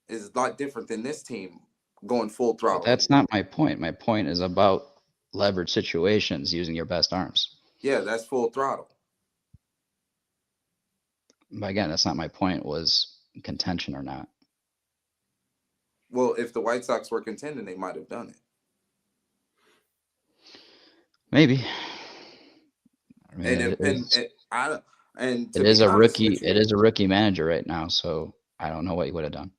is a lot different than this team going full throttle. But that's not my point. My point is about leverage situations using your best arms. Yeah, that's full throttle. But again, that's not my point. Was contention or not? Well, if the White Sox were contending, they might have done it. Maybe. I mean, It is a rookie. It is a rookie manager right now, so I don't know what he would have done.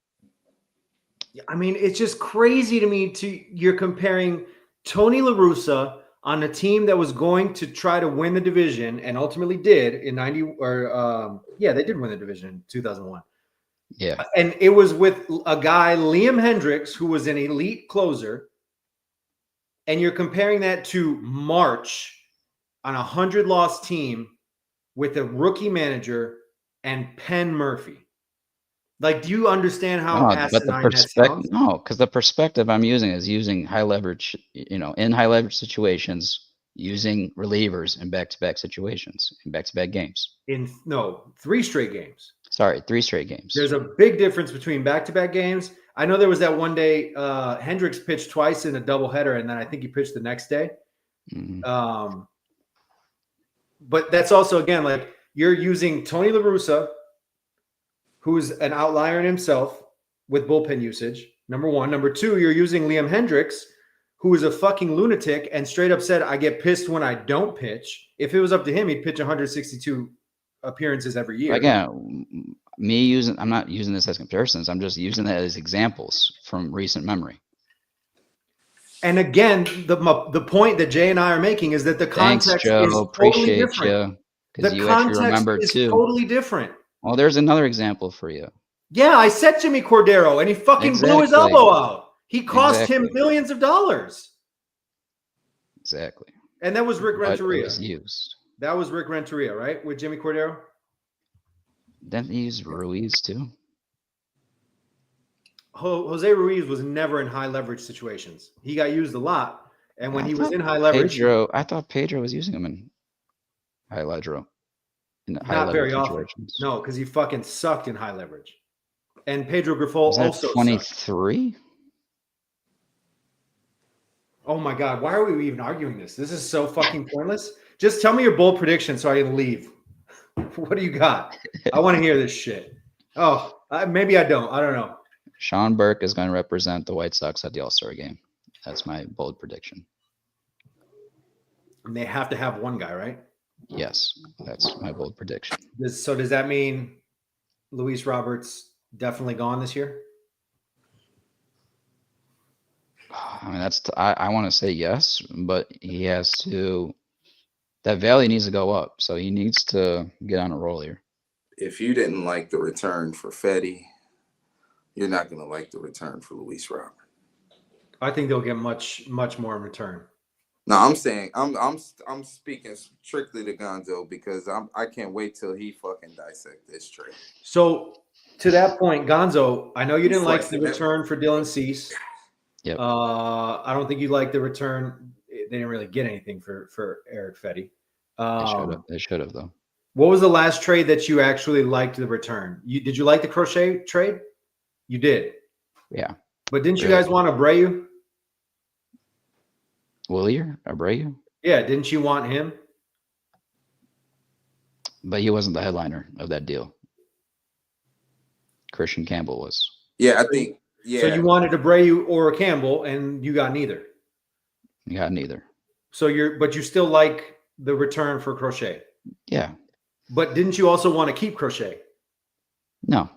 I mean, it's just crazy to me. You're comparing Tony La Russa on a team that was going to try to win the division and ultimately did in 90 or they did win the division in 2001. Yeah. And it was with a guy, Liam Hendricks, who was an elite closer. And you're comparing that to March on a 100-loss team with a rookie manager and Penn Murphy. Like, do you understand how asinine that sounds? No, because the perspective I'm using is using high leverage, in high leverage situations, using relievers in back-to-back situations, in back-to-back games. 3 straight games. Sorry, 3 straight games. There's a big difference between back-to-back games. I know there was that one day Hendricks pitched twice in a doubleheader, and then I think he pitched the next day. Mm-hmm. But that's also, again, like you're using Tony La Russa, who's an outlier in himself with bullpen usage, number one. Number two, you're using Liam Hendricks, who is a fucking lunatic and straight up said, I get pissed when I don't pitch. If it was up to him, he'd pitch 162 appearances every year. Again, I'm not using this as comparisons. I'm just using that as examples from recent memory. And again, the point that Jay and I are making is that the context Thanks, Joe. is totally Appreciate different. you. Because The you actually context remember is too. totally different. Well, there's another example for you. Yeah, I said Jimmy Cordero, and he fucking blew his Exactly. elbow out. He cost him Exactly. millions of dollars. Exactly. And that was Rick But it Renteria. was used. That was Rick Renteria, right? With Jimmy Cordero? Didn't he use Ruiz too? Jose Ruiz was never in high leverage situations. He got used a lot. And when I he was thought in high leverage, I thought Pedro was using him in high leverage. not very often. No, because he fucking sucked in high leverage. And Pedro Grifol Was that also sucked. 23? Oh my God, why are we even arguing this? This is so fucking pointless. Just tell me your bold prediction so I can leave. What do you got? I want to hear this shit. Oh, maybe I don't. I don't know. Sean Burke is going to represent the White Sox at the All-Star game. That's my bold prediction. And they have to have one guy, right? Yes, that's my bold prediction. So does that mean Luis Roberts definitely gone this year? I mean, I want to say yes, but he has to. That value needs to go up, so he needs to get on a roll here. If you didn't like the return for Fetty, you're not going to like the return for Luis Robert. I think they'll get much more in return. No, I'm saying I'm speaking strictly to Gonzo because I can't wait till he fucking dissect this trade. So to that point, Gonzo, I know you didn't like the return for Dylan Cease. Yep. I don't think you liked the return. They didn't really get anything for Eric Fetty. They should have though. What was the last trade that you actually liked the return? Did you like the Crochet trade? You did. Yeah. But didn't you guys want Abreu? Willier? Abreu? Yeah, didn't you want him? But he wasn't the headliner of that deal. Christian Campbell was. Yeah, I think. Yeah. So you wanted Abreu or Campbell, and you got neither. You got neither. So but you still like the return for Crochet. Yeah. But didn't you also want to keep Crochet? No.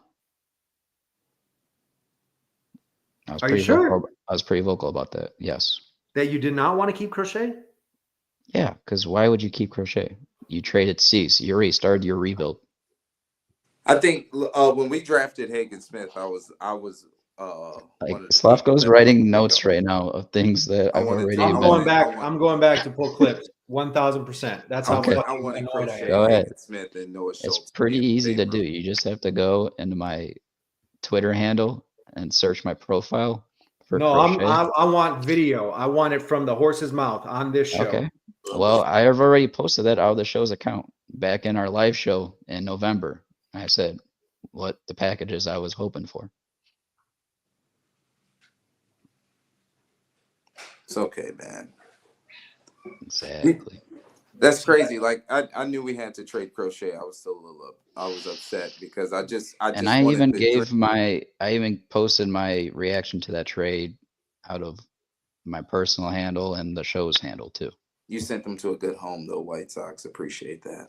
Are you sure? I was pretty vocal about that. Yes. That you did not want to keep Crochet? Yeah, because why would you keep Crochet? You traded Cease. You already started your rebuild. I think when we drafted Hagen Smith, I was Slavko's writing notes right now of things that I've already. I'm going back to pull clips. 1,000%. That's how. Okay. I want to Crochet. Go ahead. Hagen Smith and Noah Schultz. It's pretty easy to do. You just have to go into my Twitter handle and search my profile. I want video. I want it from the horse's mouth on this show. Okay. Well, I have already posted that out of the show's account back in our live show in November. I said what the packages I was hoping for. It's okay, man. Exactly. That's crazy. Like I knew we had to trade Crochet. I was still I was upset because I even posted my reaction to that trade out of my personal handle and the show's handle too. You sent them to a good home though, White Sox. Appreciate that.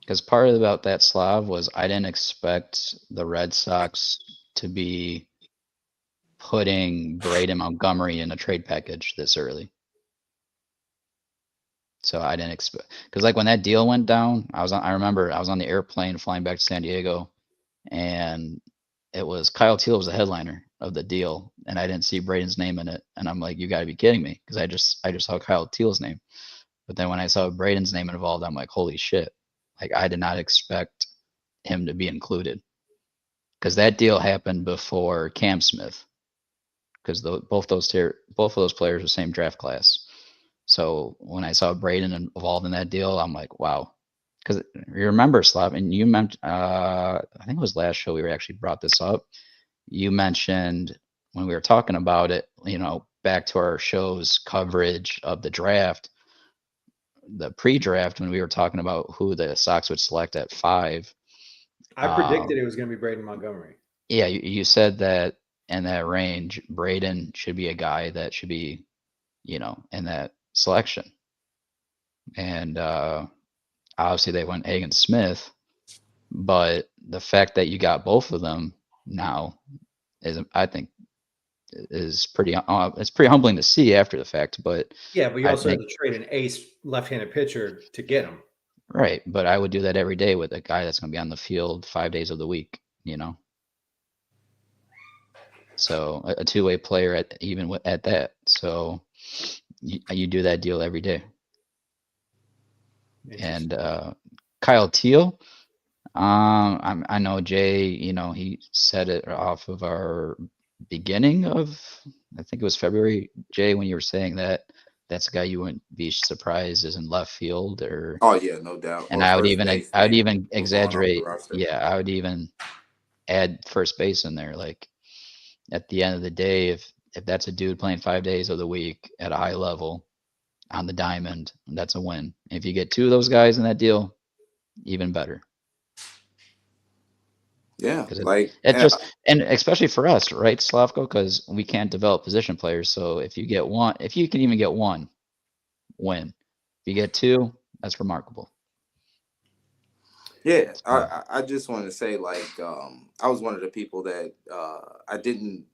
Because part about that Slav was I didn't expect the Red Sox to be putting Braden Montgomery in a trade package this early. So I didn't expect, because like when that deal went down, I remember I was on the airplane flying back to San Diego, and it was Kyle Teel was the headliner of the deal, and I didn't see Braden's name in it, and I'm like, you got to be kidding me, because I just saw Kyle Teel's name, but then when I saw Braden's name involved, I'm like, holy shit, like I did not expect him to be included, because that deal happened before Cam Smith, because both of those players were same draft class. So when I saw Braden involved in that deal, I'm like, wow. Because you remember, Slav, and you mentioned, I think it was last show we actually brought this up. You mentioned when we were talking about it, back to our show's coverage of the draft, the pre-draft, when we were talking about who the Sox would select at 5. I predicted it was going to be Braden Montgomery. Yeah, you said that in that range, Braden should be a guy that should be, in that selection. And obviously they went Hagen Smith, but the fact that you got both of them now I think is pretty it's pretty humbling to see after the fact. But yeah, but you also had to trade an ace left-handed pitcher to get him. Right, but I would do that every day with a guy that's going to be on the field 5 days of the week, you know? So a two-way player at that. So you do that deal every day. And Kyle Teal, I know Jay, he said it off of our beginning of, I think it was February, Jay, when you were saying that that's a guy you wouldn't be surprised is in left field or. Oh yeah, no doubt. And Or I would first even base. I would even Falling off the exaggerate. roster. Yeah, I would even add first base in there. Like at the end of the day, if that's a dude playing 5 days of the week at a high level on the diamond, that's a win. If you get two of those guys in that deal, even better. Yeah, It just, and especially for us, right, Slavko, because we can't develop position players. So if you get one, if you can even get one, win. If you get two, that's remarkable. Yeah, I just want to say, like, I was one of the people that I didn't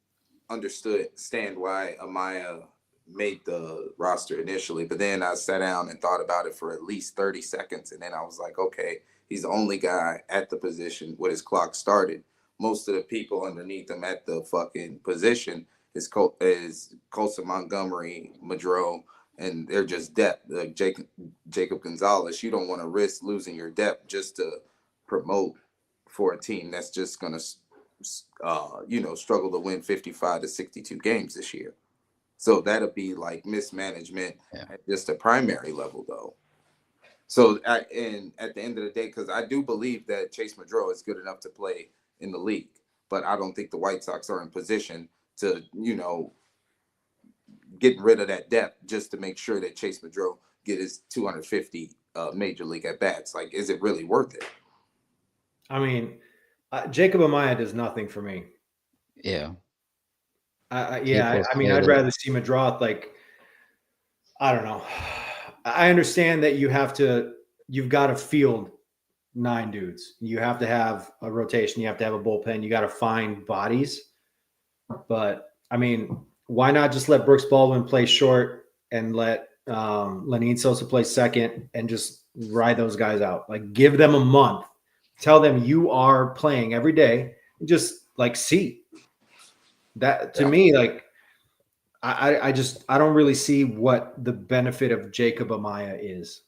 understand why Amaya made the roster initially, but then I sat down and thought about it for at least 30 seconds, and then I was like, okay, he's the only guy at the position where his clock started. Most of the people underneath him at the fucking position is Colson Montgomery, Madro, and they're just depth. Like Jacob Gonzalez, you don't want to risk losing your depth just to promote for a team that's just going to struggle to win 55 to 62 games this year. So that'll be like mismanagement at just a primary level, though. So and at the end of the day, because I do believe that Chase Madro is good enough to play in the league, but I don't think the White Sox are in position to, get rid of that depth just to make sure that Chase Madro get his 250 major league at bats. Like, is it really worth it? I mean, Jacob Amaya does nothing for me. Yeah. I'd rather see Madroth. Like, I don't know. I understand that you've got to field 9 dudes. You have to have a rotation. You have to have a bullpen. You got to find bodies. But I mean, why not just let Brooks Baldwin play short and let Lenyn Sosa play second and just ride those guys out? Like, give them a month. Tell them you are playing every day. Just like see that to me, like I don't really see what the benefit of Jacob Amaya is.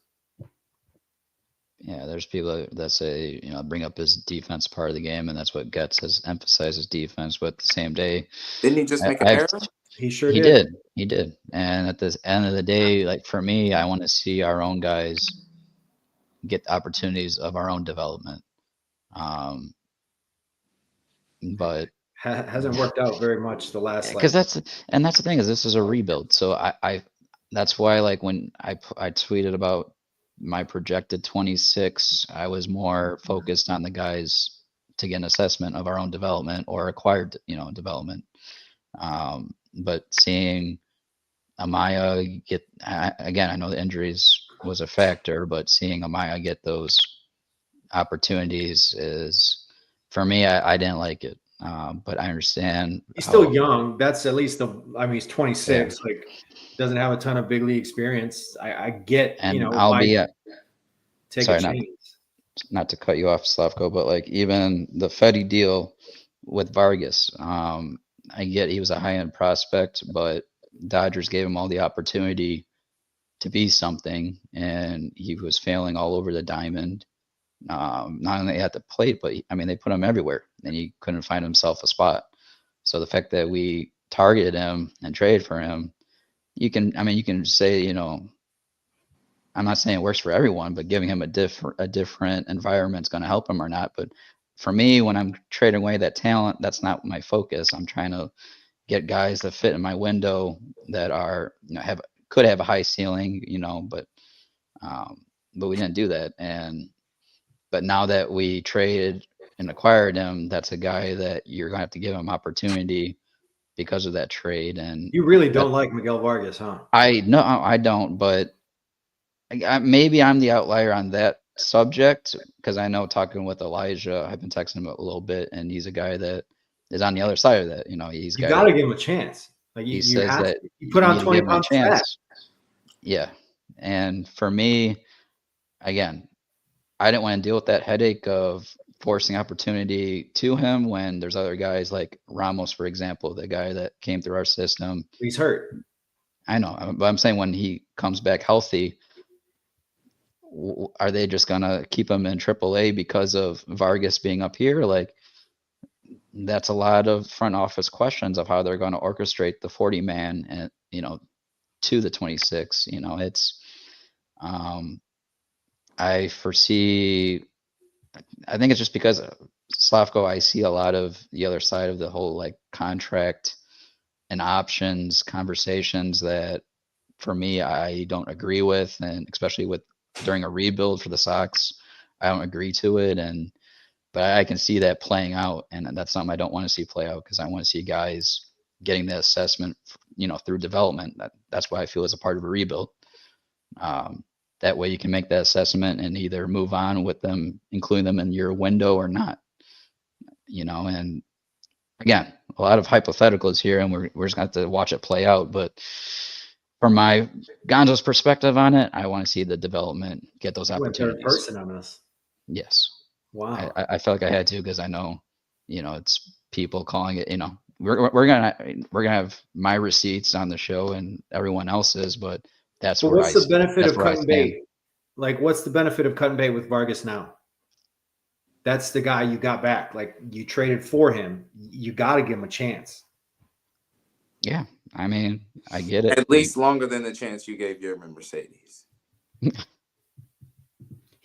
Yeah, there's people that say, bring up his defense part of the game, and that's what Getz has emphasized his defense. But at the same day, didn't he just make an error? He sure did. He did. And at the end of the day, like for me, I want to see our own guys get opportunities of our own development. But hasn't worked out very much the last. Because that's the thing is this is a rebuild. So I that's why like when I tweeted about my projected 26, I was more focused on the guys to get an assessment of our own development or acquired, development. But seeing Amaya get, again, I know the injuries was a factor, but seeing Amaya get those opportunities is, for me, I didn't like it. But I understand. He's still young. That's at least he's 26. Yeah. Like, doesn't have a ton of big league experience. I get, and I'll be take a chance. Not to cut you off, Slavko, but like even the Fetty deal with Vargas, I get he was a high-end prospect, but Dodgers gave him all the opportunity to be something, and he was failing all over the diamond. Not only at the plate, but they put him everywhere, and he couldn't find himself a spot. So the fact that we targeted him and traded for him, you can say, I'm not saying it works for everyone, but giving him a different environment is going to help him or not. But for me, when I'm trading away that talent, that's not my focus. I'm trying to get guys that fit in my window that are, could have a high ceiling, but we didn't do that. But now that we traded and acquired him, that's a guy that you're going to have to give him opportunity because of that trade. And you really don't like Miguel Vargas, huh? No, I don't, but maybe I'm the outlier on that subject because I know talking with Elijah, I've been texting him a little bit, and he's a guy that is on the other side of that. You got to give him a chance. Like he says that you put on 20 pounds fat. Yeah, and for me, again, I didn't want to deal with that headache of forcing opportunity to him when there's other guys like Ramos, for example, the guy that came through our system. He's hurt. I know, but I'm saying when he comes back healthy, are they just gonna keep him in AAA because of Vargas being up here? Like, that's a lot of front office questions of how they're going to orchestrate the 40 man and, to the 26. It's, I foresee, I think it's just because Slavko, I see a lot of the other side of the whole like contract and options conversations that for me, I don't agree with. And especially during a rebuild for the Sox, I don't agree to it. But I can see that playing out, and that's something I don't want to see play out because I want to see guys getting the assessment, through development. That's why I feel as a part of a rebuild. That way you can make that assessment and either move on with them, including them in your window or not. And again, a lot of hypotheticals here, and we're just going to have to watch it play out. But from my Gonzo's perspective on it, I want to see the development get those opportunities. Third person on us. Yes. Wow. I felt like I had to because I know, it's people calling it. We're gonna have my receipts on the show and everyone else's, but that's where what's the benefit of cutting bait? Like, what's the benefit of cutting bait with Vargas now? That's the guy you got back. Like, you traded for him. You got to give him a chance. Yeah, I mean, I get it. At least longer than the chance you gave Yermin Mercedes.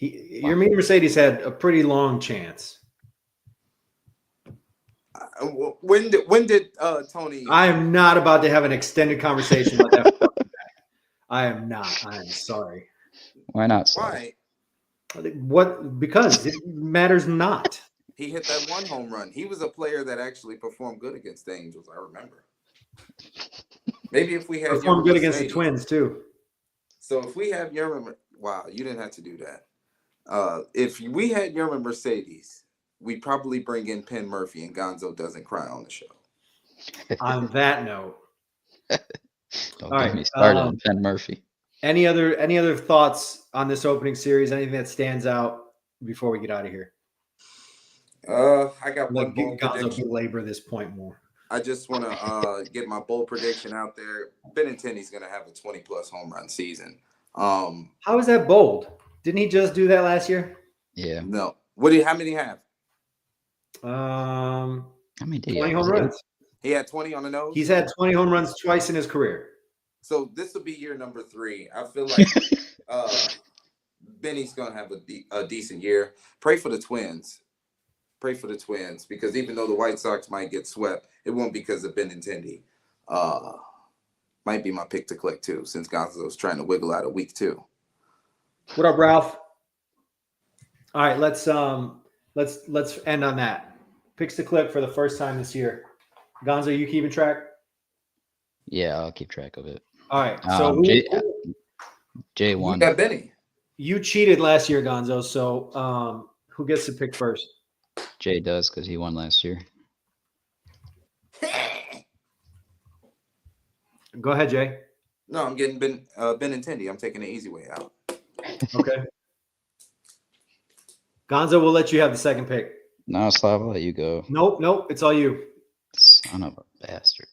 Yermin Mercedes had a pretty long chance. When did Tony? I am not about to have an extended conversation about that. I am not. I am sorry. Why not? Why? What? Because it matters not. He hit that one home run. He was a player that actually performed good against the Angels. I remember. Maybe if we had performed good against the Twins too. So if we have Yermin, wow, you didn't have to do that. If we had Yermin Mercedes, we'd probably bring in Penn Murphy and Gonzo doesn't cry on the show. On that note, don't get me started on Penn Murphy. Any other thoughts on this opening series? Anything that stands out before we get out of here? I got one bold prediction. Belabor this point more. I just want to get my bold prediction out there. Benintendi's going to have a 20-plus home run season. How is that bold? Didn't he just do that last year? Yeah. No. How many have? How many did 20 home runs. He had 20 on the nose? He's had 20 home runs twice in his career. So this will be year number 3. I feel like Benny's going to have a decent year. Pray for the Twins. Pray for the Twins, because even though the White Sox might get swept, it won't because of Benintendi. Might be my pick to click too, since Gonzo's trying to wiggle out of week 2. What up, Ralph? All right, let's end on that. Picks to click for the first time this year. Gonzo, you keeping track? Yeah, I'll keep track of it. All right. So Jay won. You got Benny. You cheated last year, Gonzo. So who gets to pick first? Jay does because he won last year. Go ahead, Jay. No, I'm getting Benintendi. I'm taking the easy way out. Okay. Gonzo, we'll let you have the second pick. No, Slav, I'll let you go. Nope. It's all you. Son of a bastard.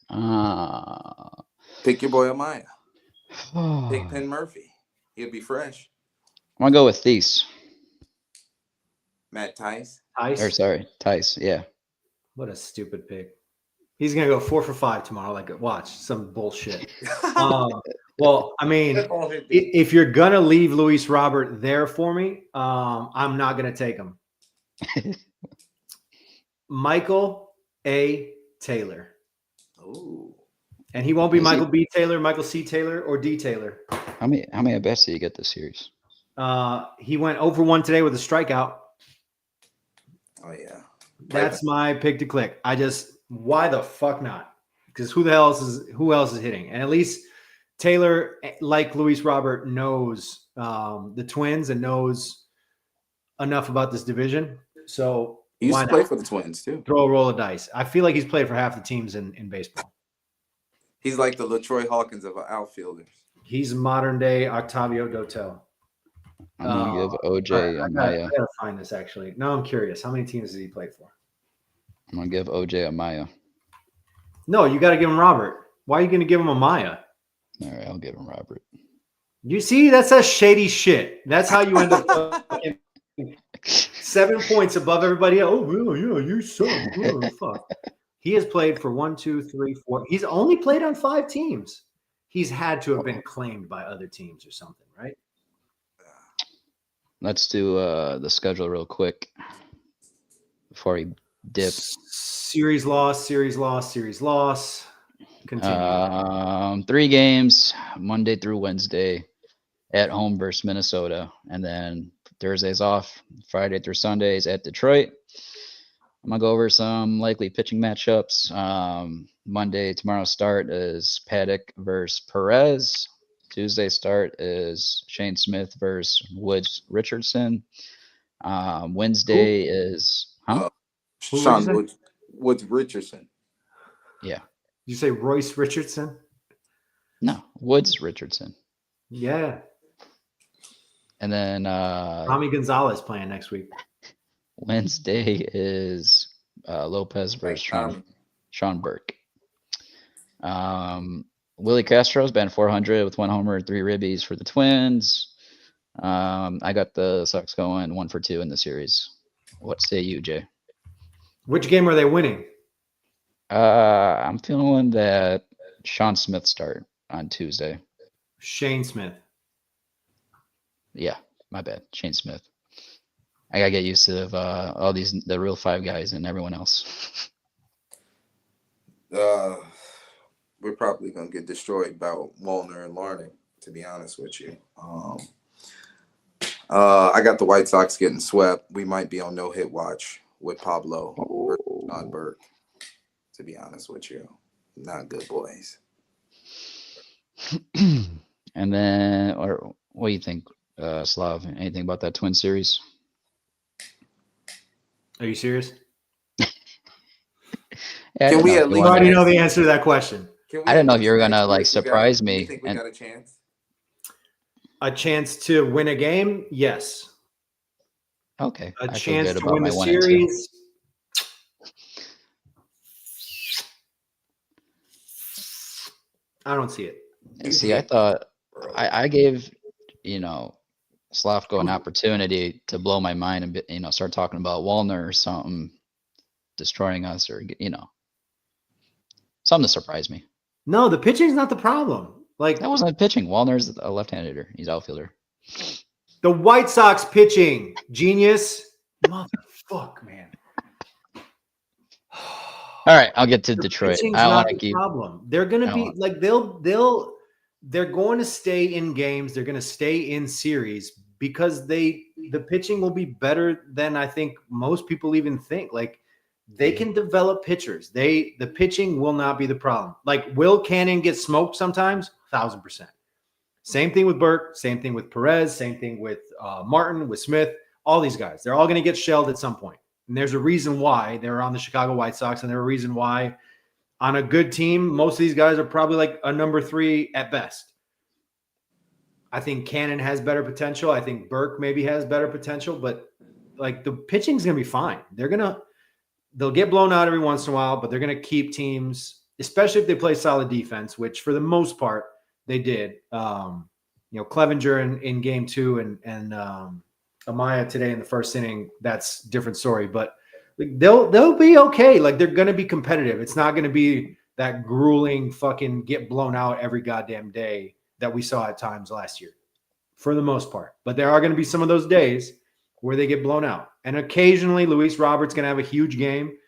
Pick your boy Amaya. Pick Penn Murphy. He'll be fresh. I'm going to go with Thies. Matt Tice. Tice, yeah. What a stupid pick. He's going to go 4 for 5 tomorrow. Like, watch some bullshit. Well, I mean, if you're going to leave Luis Robert there for me, I'm not going to take him. Michael A. Taylor. Ooh. And he won't be Michael B. Taylor, Michael C. Taylor, or D. Taylor. How many at bats did you get this series? He went over 1 today with a strikeout. Oh, yeah. That's my pick to click. Why the fuck not? Because who else is hitting? And at least Taylor, like Luis Robert, knows the Twins and knows enough about this division. So he used to play for the Twins too. Throw a roll of dice. I feel like he's played for half the teams in baseball. He's like the LaTroy Hawkins of outfielders. He's modern day Octavio Dotel. I'm gonna give All right, OJ I Amaya. gotta find this actually. Now I'm curious. How many teams did he play for? I'm gonna give OJ Amaya. No, you got to give him Robert. Why are you going to give him Amaya? All right, I'll give him Robert. You see, that's that shady shit. That's how you end up fucking 7 points above everybody else. Oh, yeah, you suck. Oh, fuck. He has played for 1, 2, 3, 4. He's only played on 5 teams. He's had to have been claimed by other teams or something, right? Let's do the schedule real quick before we dip. Series loss, series loss, series loss. Continue. 3 games, Monday through Wednesday, at home versus Minnesota, and then Thursdays off, Friday through Sundays at Detroit. I'm gonna go over some likely pitching matchups. Monday, tomorrow's start is Paddock versus Perez. Tuesday start is Shane Smith versus Woods Richardson. Wednesday is Sean Woods Richardson. Did Yeah. you say Royce Richardson? No, Woods Richardson. Yeah. And then Tommy Gonzalez playing next week. Wednesday is Lopez versus Sean Burke. Willie Castro's been 400 with 1 homer, 3 ribbies for the Twins. I got the Sox going 1 for 2 in the series. What say you, Jay? Which game are they winning? I'm feeling that Sean Smith start on Tuesday. Shane Smith. Yeah, my bad. Shane Smith. I gotta get used to all the real 5 guys and everyone else. We're probably gonna get destroyed by Wallner and Larned, to be honest with you. I got the White Sox getting swept. We might be on no hit watch with Pablo or Sean Burke, to be honest with you. Not good boys. And then, or what do you think, Slav? Anything about that Twin series? Are you serious? Yeah, Can we at You least already know the answer to that question. I didn't know if you were gonna like surprise me. You think we got a chance? A chance to win a game? Yes. Okay. A I feel chance good to about win my the 1 and 2. series? I don't see it. See, I thought I gave, Slavko an opportunity to blow my mind and, start talking about Wallner or something destroying us or, something to surprise me. No, the pitching's not the problem. Like, That wasn't pitching. Wallner's a left-handed hitter. He's outfielder. the White Sox pitching, genius. Motherfuck, man. All right, I'll get to The Detroit. pitching's I not want to the keep. problem. They're gonna be like they're going to stay in games. They're gonna stay in series because the pitching will be better than I think most people even think. Like, they can develop pitchers. The pitching will not be the problem. Like, will Cannon get smoked sometimes? 1,000%. Same thing with Burke. Same thing with Perez. Same thing with Martin, with Smith. All these guys, they're all going to get shelled at some point. And there's a reason why they're on the Chicago White Sox, and there's a reason why on a good team, most of these guys are probably like a number 3 at best. I think Cannon has better potential. I think Burke maybe has better potential, but like, the pitching's going to be fine. They'll get blown out every once in a while, but they're going to keep teams, especially if they play solid defense, which for the most part they did. Clevenger in game 2 and Amaya today in the first inning, that's a different story, but they'll be okay. Like, they're going to be competitive. It's not going to be that grueling fucking get blown out every goddamn day that we saw at times last year, for the most part. But there are going to be some of those days where they get blown out. And occasionally Luis Robert's going to have a huge game,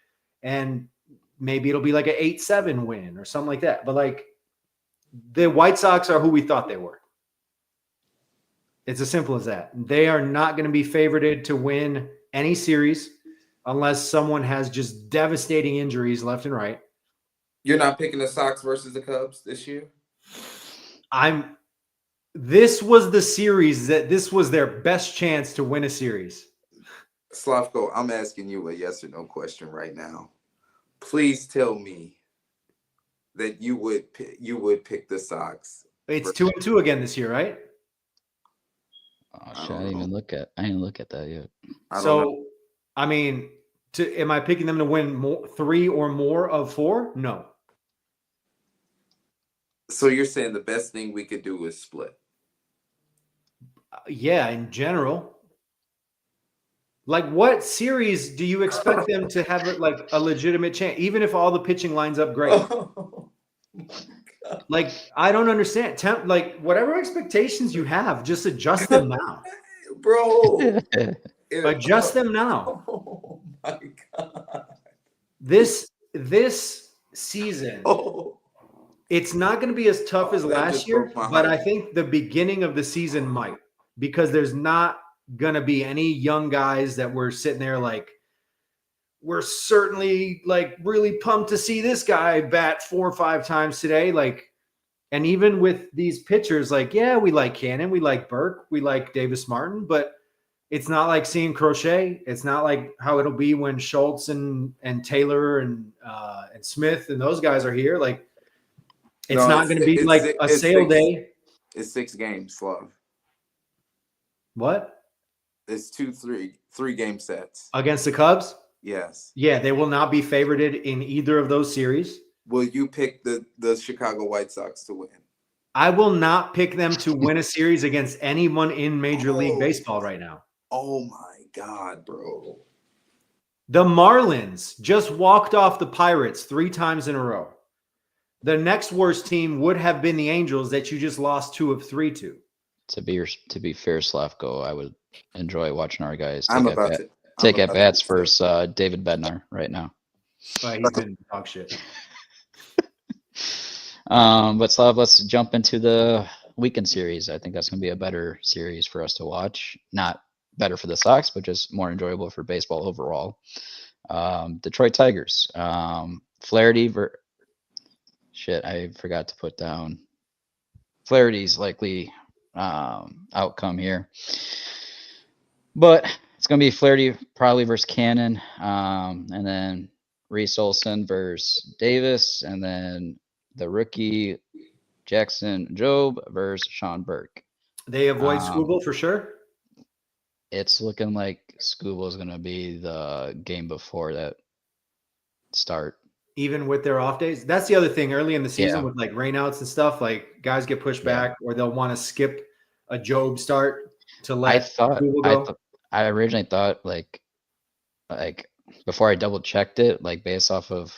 and maybe it'll be like an 8-7 win or something like that. But like, the White Sox are who we thought they were. It's as simple as that. They are not going to be favorited to win any series unless someone has just devastating injuries left and right. You're not picking the Sox versus the Cubs this year? This was the series this was their best chance to win a series. Slavko, I'm asking you a yes or no question right now. Please tell me that you would pick the Sox. It's 2-2 again this year, right? Oh I shit! I don't didn't know. even look at that yet. I don't know. So, I mean, am I picking them to win 3 or more of 4? No. So you're saying the best thing we could do is split? Yeah, in general. Like, what series do you expect them to have like a legitimate chance, even if all the pitching lines up great? Oh my God. Like, I don't understand. Like, whatever expectations you have, just adjust them now. Bro. Adjust them now. Oh my God. This season, Oh, it's not going to be as tough as that last just year, broke my but I heart. think the beginning of the season might, because there's not going to be any young guys that we're sitting there like, we're certainly like really pumped to see this guy bat 4 or 5 times today. Like, and even with these pitchers, like, yeah, we like Cannon, we like Burke, we like Davis Martin, but it's not like seeing Crochet. It's not like how it'll be when Schultz and Taylor and Smith and those guys are here. Like, it's No, not going to be like a sale day. It's 6 games, Slav. What? It's 3 game sets. Against the Cubs? Yes. Yeah, they will not be favorited in either of those series. Will you pick the Chicago White Sox to win? I will not pick them to win a series against anyone in Major League Baseball right now. Oh my God, bro. The Marlins just walked off the Pirates 3 times in a row. The next worst team would have been the Angels that you just lost 2 of 3 to. To be fair, Slavko, I would enjoy watching our guys I'm take about at to take I'm at about bats to- versus David Bednar right now. He's been dog shit. But Slav, let's jump into the weekend series. I think that's going to be a better series for us to watch. Not better for the Sox, but just more enjoyable for baseball overall. Detroit Tigers. Flaherty. Shit, I forgot to put down Flaherty's likely outcome here. But it's going to be Flaherty probably versus Cannon, and then Reese Olson versus Davis, and then the rookie Jackson Job versus Sean Burke. They avoid Skubal for sure. It's looking like Skubal is going to be the game before that start. Even with their off days. That's the other thing early in the season Yeah. with like rainouts and stuff, like guys get pushed back or they'll want to skip a Job start to let Skubal go. I originally thought like before I double checked it, like based off of,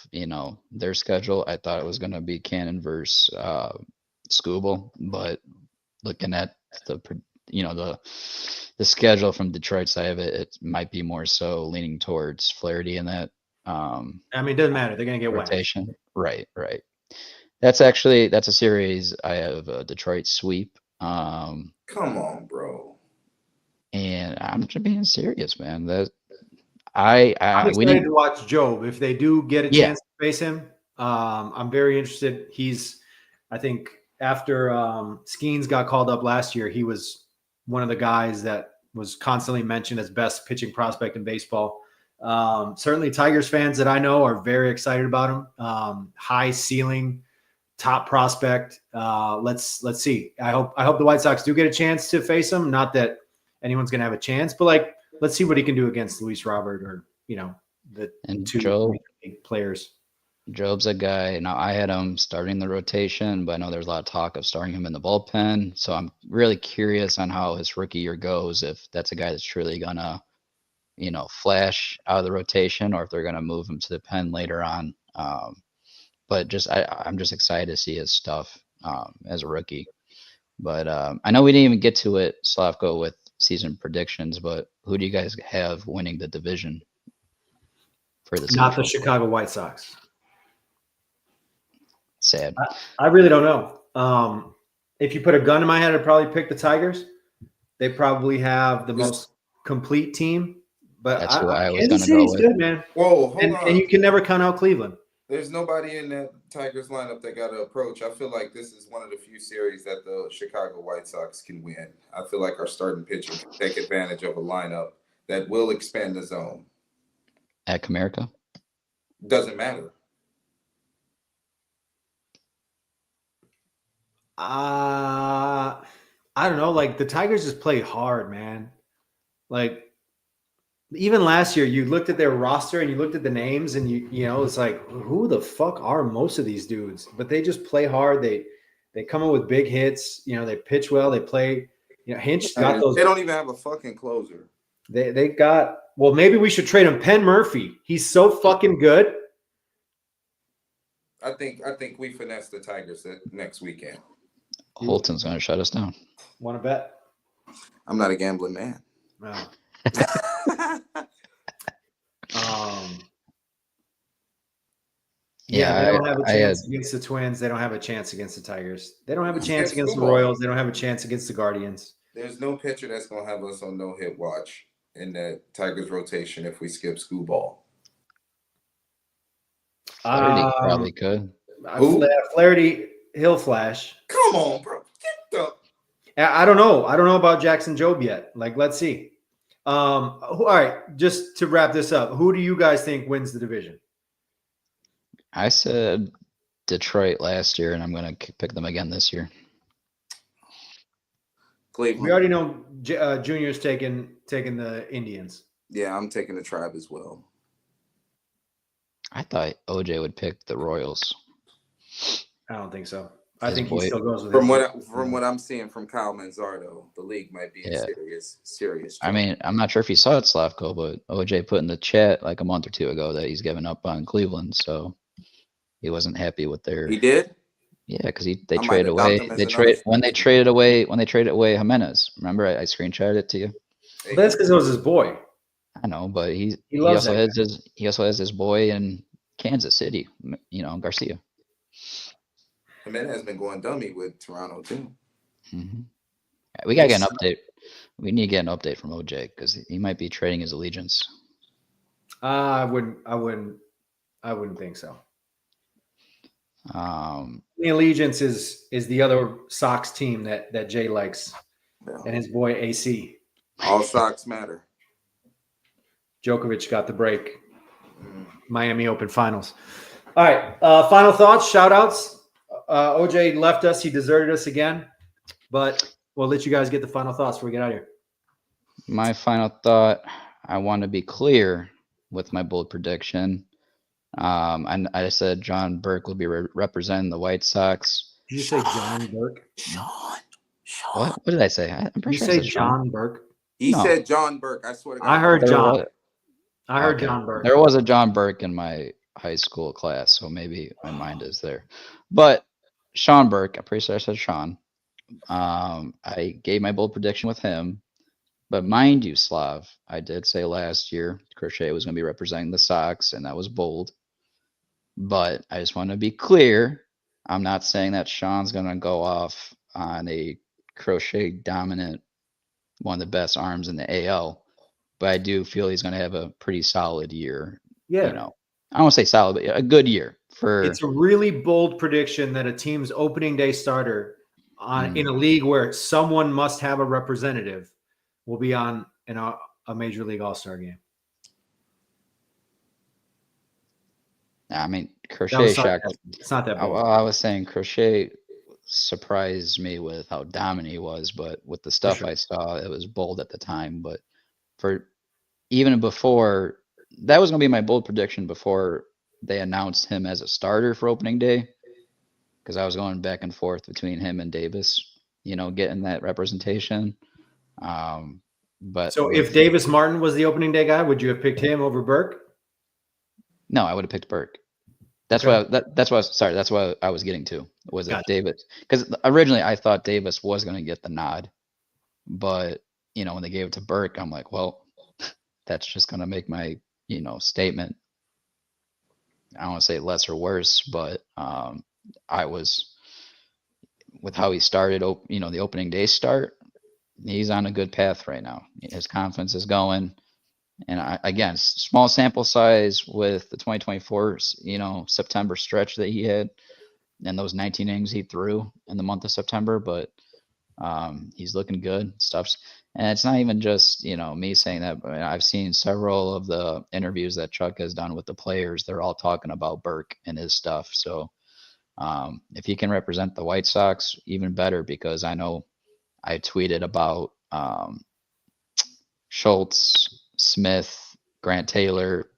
their schedule, I thought it was going to be Cannon versus Skubal, but looking at the schedule from Detroit side of it, it might be more so leaning towards Flaherty in that I mean, it doesn't matter. They're going to get rotation. Right. That's a series I have a Detroit sweep. Come on, bro. And I'm just being serious, man. I'm excited to watch Job. If they do get a chance to face him, I'm very interested. I think after Skeens got called up last year, he was one of the guys that was constantly mentioned as best pitching prospect in baseball. Certainly Tigers fans that I know are very excited about him. High ceiling, top prospect. Let's see. I hope the White Sox do get a chance to face him. Not that anyone's going to have a chance, but like, let's see what he can do against Luis Robert or, the two players. Job's a guy. Now I had him starting the rotation, but I know there's a lot of talk of starting him in the bullpen. So I'm really curious on how his rookie year goes. If that's a guy that's truly gonna, flash out of the rotation, or if they're gonna move him to the pen later on. But I'm just excited to see his stuff as a rookie. But I know we didn't even get to it, Slavko, with season predictions. But who do you guys have winning the division for the Not the Central? Chicago White Sox. Sad. I really don't know. If you put a gun in my head, I'd probably pick the Tigers. They probably have the most complete team. But That's who I was Kansas going to go City's with. good, man. Whoa, hold on. And you can never count out Cleveland. There's nobody in that Tigers lineup that got to approach. I feel like this is one of the few series that the Chicago White Sox can win. I feel like our starting pitcher can take advantage of a lineup that will expand the zone. At Comerica? Doesn't matter. I don't know. Like the Tigers just play hard, man. Like even last year, you looked at their roster and you looked at the names, and you know it's like who the fuck are most of these dudes? But they just play hard. They come in with big hits. You know, they pitch well. They play. You know, Hinch got those. They don't even have a fucking closer. They got. Well, maybe we should trade him. Penn Murphy. He's so fucking good. I think we finesse the Tigers next weekend. Holton's going to shut us down. Want to bet? I'm not a gambling man. No. Yeah, they don't have a chance against the Twins. They don't have a chance against the Tigers. They don't have a chance against the Royals. They don't have a chance against the Guardians. There's no pitcher that's going to have us on no-hit watch in the Tigers rotation if we skip school ball. Flaherty probably could. Flaherty, he'll flash. Come on, bro. Get the... I don't know. I don't know about Jackson Jobe yet. Like, let's see. All right, just to wrap this up, who do you guys think wins the division? I said Detroit last year, and I'm going to pick them again this year. Cleveland. We already know Junior's taking the Indians. Yeah, I'm taking the Tribe as well. I thought OJ would pick the Royals. I don't think so. I think he still goes with from what I'm seeing from Kyle Manzardo, the league might be in serious trouble. I mean, I'm not sure if you saw it, Slavko, but OJ put in the chat like a month or two ago that he's given up on Cleveland, so he wasn't happy with their. He did? Yeah, because they traded away. When they traded away Jimenez. Remember, I screenshotted it to you. Well, that's because it was his boy. I know, but he also has his boy in Kansas City. You know, Garcia. Jimenez has been going dummy with Toronto too. Mm-hmm. We gotta get an update. We need to get an update from OJ because he might be trading his allegiance. I wouldn't think so. The allegiance is the other Sox team that Jay likes, and his boy AC. All Sox matter. Djokovic got the break. Miami Open Finals. All right. Final thoughts, shout outs. OJ left us. He deserted us again, but we'll let you guys get the final thoughts before we get out of here. My final thought, I want to be clear with my bold prediction. And I said John Burke will be representing the White Sox. Did you say John Burke? Sean. What did I say? I'm pretty sure I said John Burke. He said John Burke. I swear to God. I heard John. I heard John Burke. There was a John Burke in my high school class, so maybe my mind is there. But Sean Burke, I'm pretty sure I said Sean. I gave my bold prediction with him. But mind you, Slav, I did say last year Crochet was going to be representing the Sox, and that was bold. But I just want to be clear. I'm not saying that Sean's going to go off on a Crochet dominant, one of the best arms in the AL. But I do feel he's going to have a pretty solid year. Yeah. You know, I don't want to say solid, but a good year. It's a really bold prediction that a team's opening day starter in a league where someone must have a representative will be on a Major League All-Star game. I mean, Crochet shocked. It's not that bold. I was saying Crochet surprised me with how dominant he was, but with the stuff I saw, it was bold at the time. But for even before, that was going to be my bold prediction before they announced him as a starter for opening day, because I was going back and forth between him and Davis, you know, getting that representation. But so if Davis Martin was the opening day guy, would you have picked him over Burke? No, I would have picked Burke. That's why. That's what I was getting to. Was it Davis? Because originally I thought Davis was going to get the nod, but you know when they gave it to Burke, I'm like, well, that's just going to make my statement. I don't want to say less or worse, but I was with how he started. The opening day start. He's on a good path right now. His confidence is going. And again, small sample size with the 2024, September stretch that he had and those 19 innings he threw in the month of September, but he's looking good. And it's not even just, me saying that, but I've seen several of the interviews that Chuck has done with the players. They're all talking about Burke and his stuff. So if he can represent the White Sox, even better, because I know I tweeted about Schultz, Smith, Grant Taylor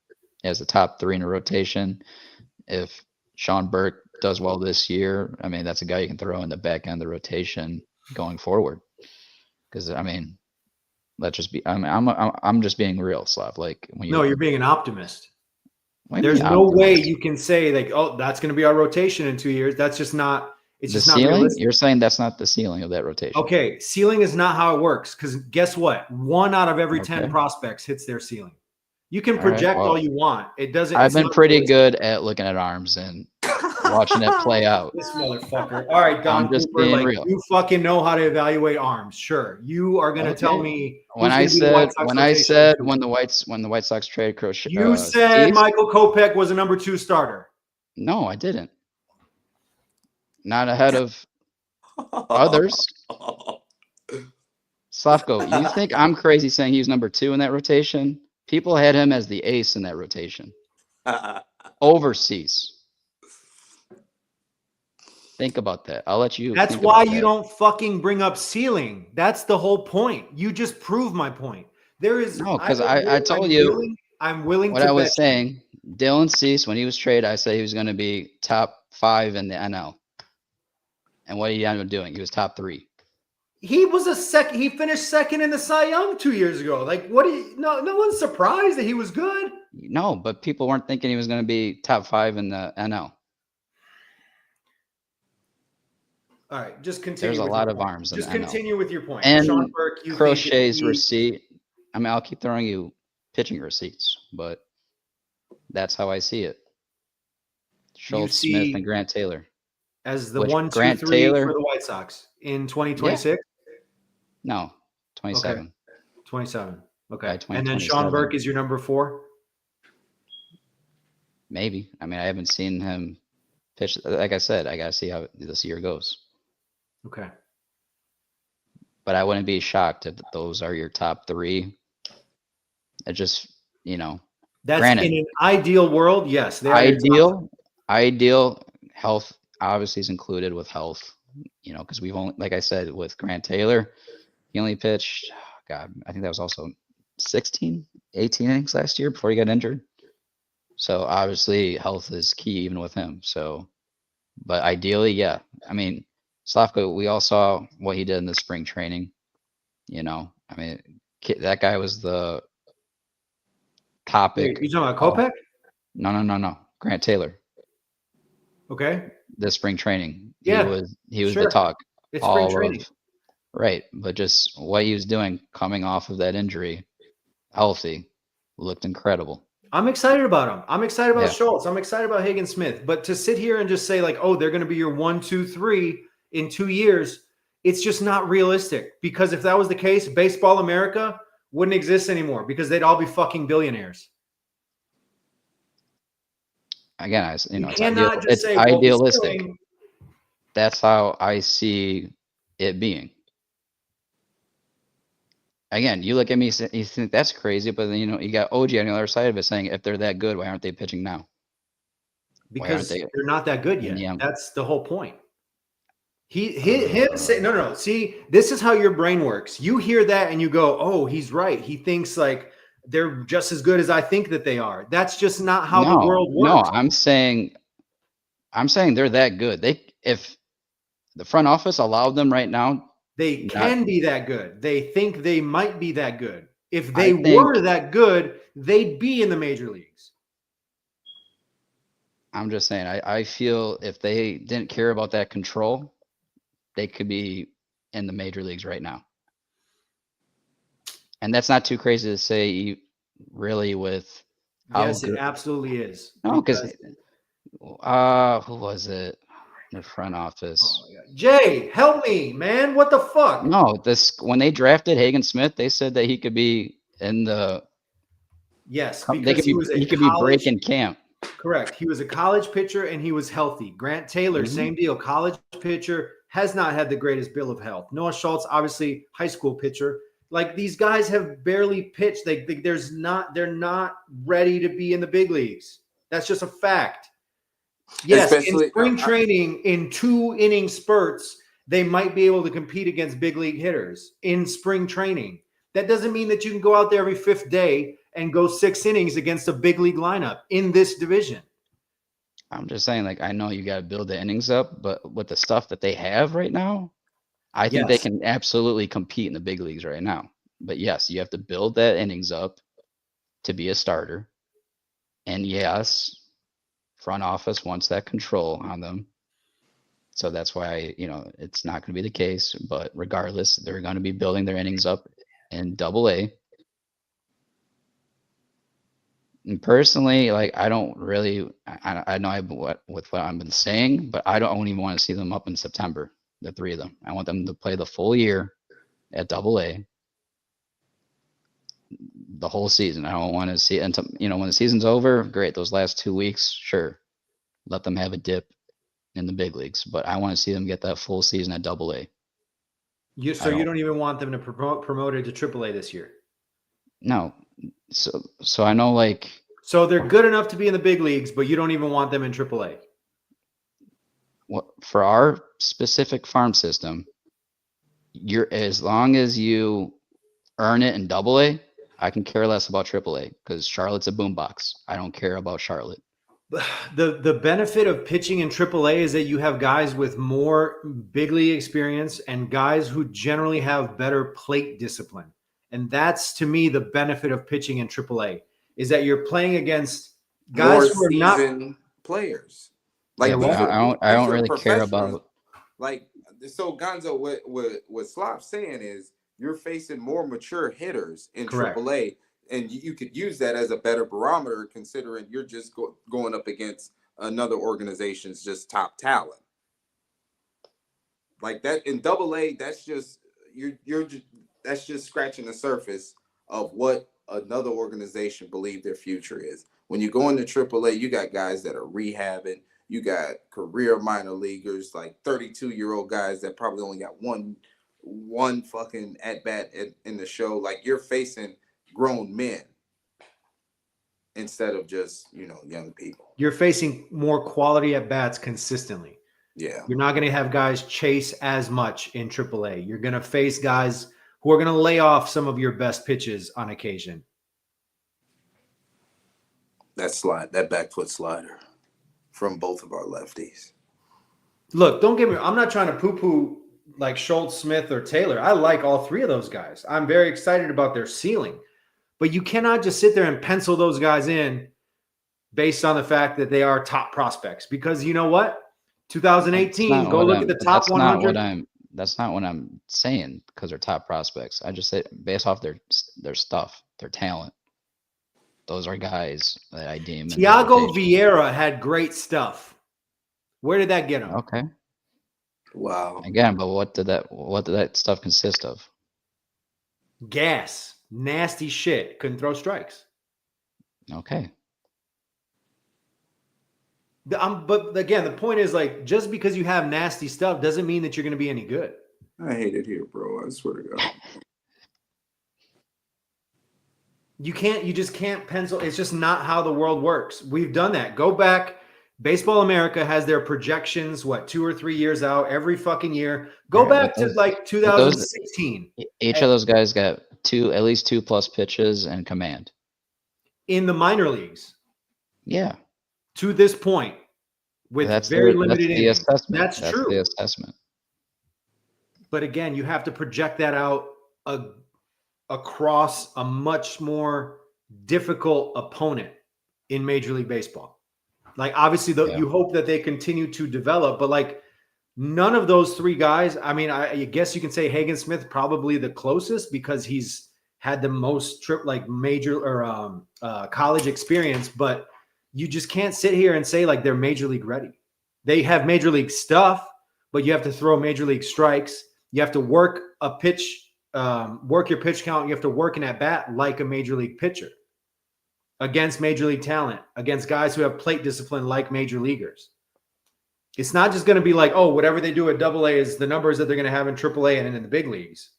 as the top 3 in a rotation. If Sean Burke does well this year, I mean, that's a guy you can throw in the back end of the rotation going forward. Because I mean, let's just be. I'm just being real, Slav. Like when you. No, you're being an optimist. What do you There's mean no way optimist? you can say like, oh, that's going to be our rotation in 2 years. That's just not. It's The just not ceiling. realistic. You're saying that's not the ceiling of that rotation. Okay, ceiling is not how it works. Because guess what? 1 out of every 10 Okay. prospects hits their ceiling. You can All right, project well, all you want. It doesn't. I've it's been not pretty realistic. good at looking at arms and watching it play out. This motherfucker. All right, Don I'm just Cooper, being like real. you fucking know how to evaluate arms. Sure, you are going to tell Okay. me When who's I gonna be the White said Sox when I rotation. said when the White Sox trade Crochet, You said Cease? Michael Kopech was a number 2 starter. No, I didn't. Not ahead of others. Slavko, you think I'm crazy saying he's number 2 in that rotation? People had him as the ace in that rotation. Overseas. Think about that. I'll let you. That's think why about you that. don't fucking bring up ceiling. That's the whole point. You just prove my point. There is No, because I told you I'm willing what to I was bet saying. Dylan Cease, when he was traded, I said he was going to be top 5 in the NL. And what he ended up doing, he was top 3. he was a second. He finished second in the Cy Young 2 years ago. Like, what? No one's surprised that he was good. No, but people weren't thinking he was going to be top 5 in the NL. All right, just continue. There's a with lot your of point. arms in Just the NL. continue with your point. And Sean Burke, you Crochet's think receipt. I mean, I'll keep throwing you pitching receipts, but that's how I see it. Schultz, Smith, see and Grant Taylor. as the Which 1, 2, Grant 3 Taylor- for the White Sox in 2026? No, 27. 27. Okay. By And then Sean 2027. Burke is your number 4? Maybe. I mean, I haven't seen him pitch. Like I said, I got to see how this year goes. Okay. But I wouldn't be shocked if those are your top 3. It just, That's Granted. in an ideal world. Yes. They are your top- ideal health obviously is included with health, because we've only, like I said, with Grant Taylor, he only pitched, God, I think that was also 18 innings last year before he got injured. So obviously health is key even with him. So, but ideally, yeah. I mean, Slavko, we all saw what he did in the spring training. I mean, that guy was the topic. Wait, you talking about Kopech? No. Grant Taylor. Okay. The spring training. Yeah, He was sure. the talk. It's spring training. Right. But just what he was doing coming off of that injury, healthy, looked incredible. I'm excited about him. I'm excited about Yeah. Schultz. I'm excited about Hagen Smith. But to sit here and just say like, oh, they're going to be your 1, 2, 3 in 2 years, it's just not realistic. Because if that was the case, Baseball America wouldn't exist anymore because they'd all be fucking billionaires. Again, You it's cannot just it's say, well, idealistic. ceiling- That's how I see it being. Again, you look at me, you think that's crazy, but then you got OG on the other side of it saying, if they're that good, why aren't they pitching now? because they- they're not that good yet. Yeah. That's the whole point. Him say no. See, this is how your brain works. You hear that and you go, "Oh, he's right." He thinks like they're just as good as I think that they are. That's just not how the world No, works. I'm saying they're that good. If the front office allowed them right now, They can be that good. They think they might be that good. If I they think- were that good, they'd be in the major leagues. I'm just saying, I feel if they didn't care about that control, they could be in the major leagues right now. And that's not too crazy to say, really, with how Yes, it good. absolutely is. No, because who was it? The front office. Oh my God. Jay, help me, man. What the fuck? No, when they drafted Hagen Smith, they said that he could be in the. Yes, They because could be. He could be breaking camp. Correct. He was a college pitcher and he was healthy. Grant Taylor, Mhm. same deal. College pitcher, has not had the greatest bill of health. Noah Schultz, obviously high school pitcher. Like these guys have barely pitched. They're not ready to be in the big leagues. That's just a fact. Yes, Especially- in spring training, in 2 inning spurts, they might be able to compete against big league hitters in spring training. That doesn't mean that you can go out there every fifth day and go 6 innings against a big league lineup in this division. I'm just saying, like, I know you got to build the innings up, but with the stuff that they have right now, I think they Yes. can absolutely compete in the big leagues right now. But yes, you have to build that innings up to be a starter. And yes, front office wants that control on them. So that's why, it's not going to be the case. But regardless, they're going to be building their innings up in Double-A. And personally, like, I don't really, I know with what I've been saying, but I don't even want to see them up in September, the 3 of them. I want them to play the full year at Double-A, the whole season. I don't want to see it until, when the season's over, great. Those last 2 weeks, sure, let them have a dip in the big leagues, but I want to see them get that full season at Double-A. So you don't even want them to promote it to AAA this year? No. So I know, like, so they're good enough to be in the big leagues, but you don't even want them in AAA. For our specific farm system, as long as you earn it in Double-A, I can care less about AAA because Charlotte's a boombox. I don't care about Charlotte. The benefit of pitching in AAA is that you have guys with more big league experience and guys who generally have better plate discipline. And that's, to me, the benefit of pitching in AAA is that you're playing against guys more who are not seasoned players. Like, yeah, I don't really care about. Like, so Gonzo, what Slop's saying is you're facing more mature hitters in Correct. AAA, and you could use that as a better barometer, considering you're just going up against another organization's just top talent. Like that in Double-A, that's just that's just scratching the surface of what another organization believe their future is. When you go into AAA, you got guys that are rehabbing. You got career minor leaguers, like 32-year-old guys that probably only got one fucking at bat in the show. Like, you're facing grown men instead of just, young people. You're facing more quality at bats consistently. Yeah. You're not going to have guys chase as much in AAA. You're going to face guys who are going to lay off some of your best pitches on occasion. That back foot slider from both of our lefties. Look, don't get me wrong. I'm not trying to poo-poo like Schultz, Smith, or Taylor. I like all 3 of those guys. I'm very excited about their ceiling. But you cannot just sit there and pencil those guys in based on the fact that they are top prospects. Because you know what? 2018, go look at the top 100. That's not what I'm saying because they're top prospects. I just say based off their stuff, their talent. Those are guys that I deem. Thiago Vieira had great stuff. Where did that get him? Okay. Wow. Again, but what did that stuff consist of? Gas, nasty shit. Couldn't throw strikes. Okay. But again, the point is, like, just because you have nasty stuff doesn't mean that you're going to be any good. I hate it here, bro. I swear to God. You just can't pencil. It's just not how the world works. We've done that. Go back. Baseball America has their projections, 2 or 3 years out every fucking year. Go back to like 2016. Each of those guys got at least 2+ pitches and command. In the minor leagues. Yeah. To this point, with very limited innings. That's true. The assessment. But again, you have to project that out across a much more difficult opponent in Major League Baseball. Like, obviously, you hope that they continue to develop, but like none of those 3 guys. I mean, I guess you can say Hagen Smith probably the closest because he's had the most major or college experience, but you just can't sit here and say like they're Major League ready. They have Major League stuff, but you have to throw Major League strikes. You have to work a pitch, work your pitch count. You have to work an at bat like a Major League pitcher against Major League talent, against guys who have plate discipline like Major Leaguers. It's not just going to be like, oh, whatever they do at Double-A is the numbers that they're going to have in AAA and in the big leagues.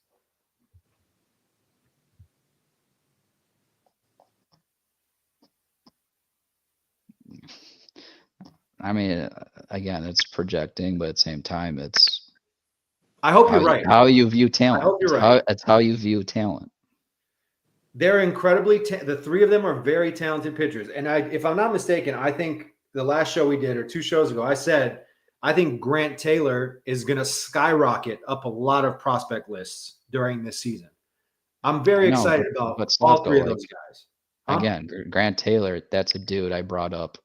I mean, again, it's projecting, but at the same time, it's I hope you're right. How you view talent. I hope you're right. That's how you view talent. They're incredibly the three of them are very talented pitchers. And if I'm not mistaken, I think the last show we did or 2 shows ago, I said I think Grant Taylor is going to skyrocket up a lot of prospect lists during this season. I'm very excited about all 3 of those guys. Huh? Again, Grant Taylor, that's a dude I brought up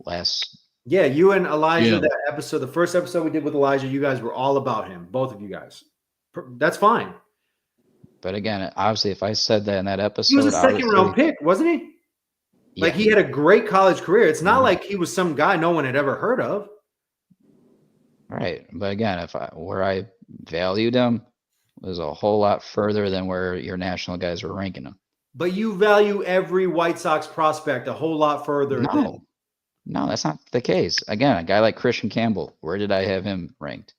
last. Yeah, you and Elijah, that episode, the first episode we did with Elijah, you guys were all about him, both of you guys. That's fine. But again, obviously, if I said that in that episode, he was a second-round pick, wasn't he? Like, he had a great college career. It's not like he was some guy no one had ever heard of. Right. But again, where I valued him was a whole lot further than where your national guys were ranking him. But you value every White Sox prospect a whole lot further. No, that's not the case. Again, a guy like Christian Campbell, where did I have him ranked?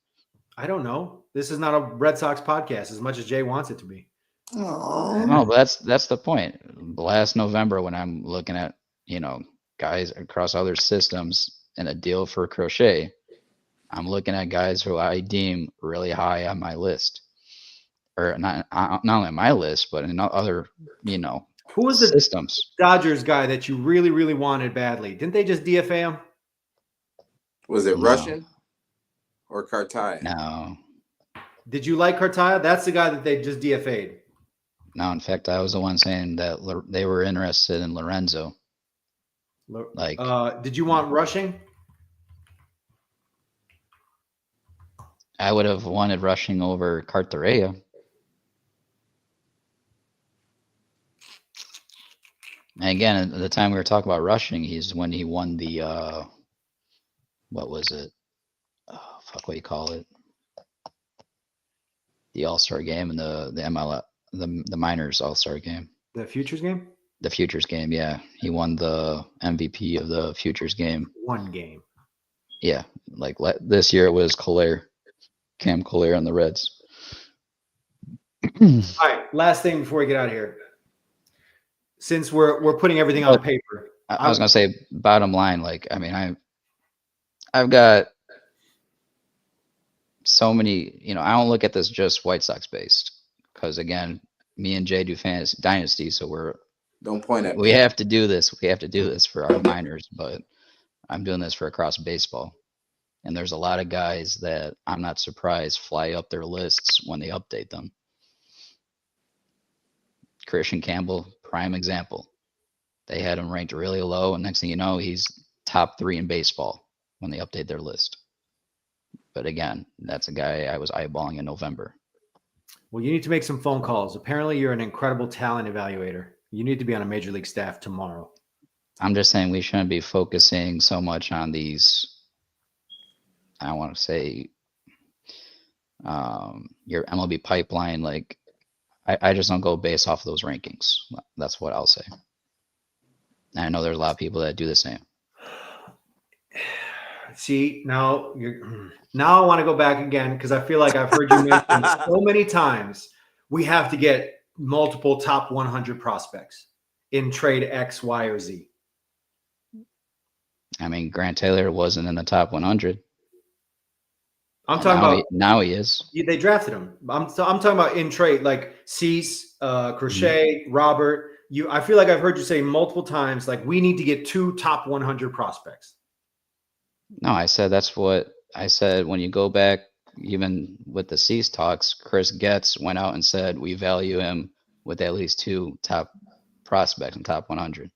I don't know. This is not a Red Sox podcast as much as Jay wants it to be. No, but that's the point. Last November, when I'm looking at, guys across other systems and a deal for Crochet, I'm looking at guys who I deem really high on my list. Or not only on my list, but in other, who was the systems. Dodgers guy that you really, really wanted badly? Didn't they just DFA him? Was it Russian or Cartaya? No. Did you like Cartaya? That's the guy that they just DFA'd. No, in fact, I was the one saying that they were interested in Lorenzo. Did you want Rushing? I would have wanted Rushing over Cartaya. And again, at the time we were talking about Rushing, he's when he won the what was it? Oh, fuck, what do you call it? The All-Star game and the MLF, the minors All-Star game. The Futures game? The Futures game, yeah. He won the MVP of the Futures game. One game. Yeah, like this year it was Cam Collier on the Reds. All right, last thing before we get out of here. Since we're putting everything on paper. I was gonna say, bottom line, I've got so many, I don't look at this just White Sox based, because again, me and Jay do fantasy dynasty, so don't point at me. We have to do this. We have to do this for our minors, but I'm doing this for across baseball. And there's a lot of guys that I'm not surprised fly up their lists when they update them. Christian Campbell, prime example. They had him ranked really low, and next thing you know, he's top 3 in baseball when they update their list. But again, that's a guy I was eyeballing in November. Well, you need to make some phone calls. Apparently, you're an incredible talent evaluator. You need to be on a major league staff tomorrow. I'm just saying we shouldn't be focusing so much on these, I want to say, your MLB pipeline. I just don't go based off of those rankings. That's what I'll say. And I know there's a lot of people that do the same. See, now I want to go back again because I feel like I've heard you mention so many times we have to get multiple top 100 prospects in trade X, Y, or Z. I mean, Grant Taylor wasn't in the top 100. I'm talking about now he is. They drafted him. I'm talking about in trade, like Cease, Crochet, Robert. I feel like I've heard you say multiple times, like we need to get 2 top 100 prospects. No, I said that's what I said when you go back, even with the Cease talks. Chris Getz went out and said we value him with at least 2 top prospects in top 100.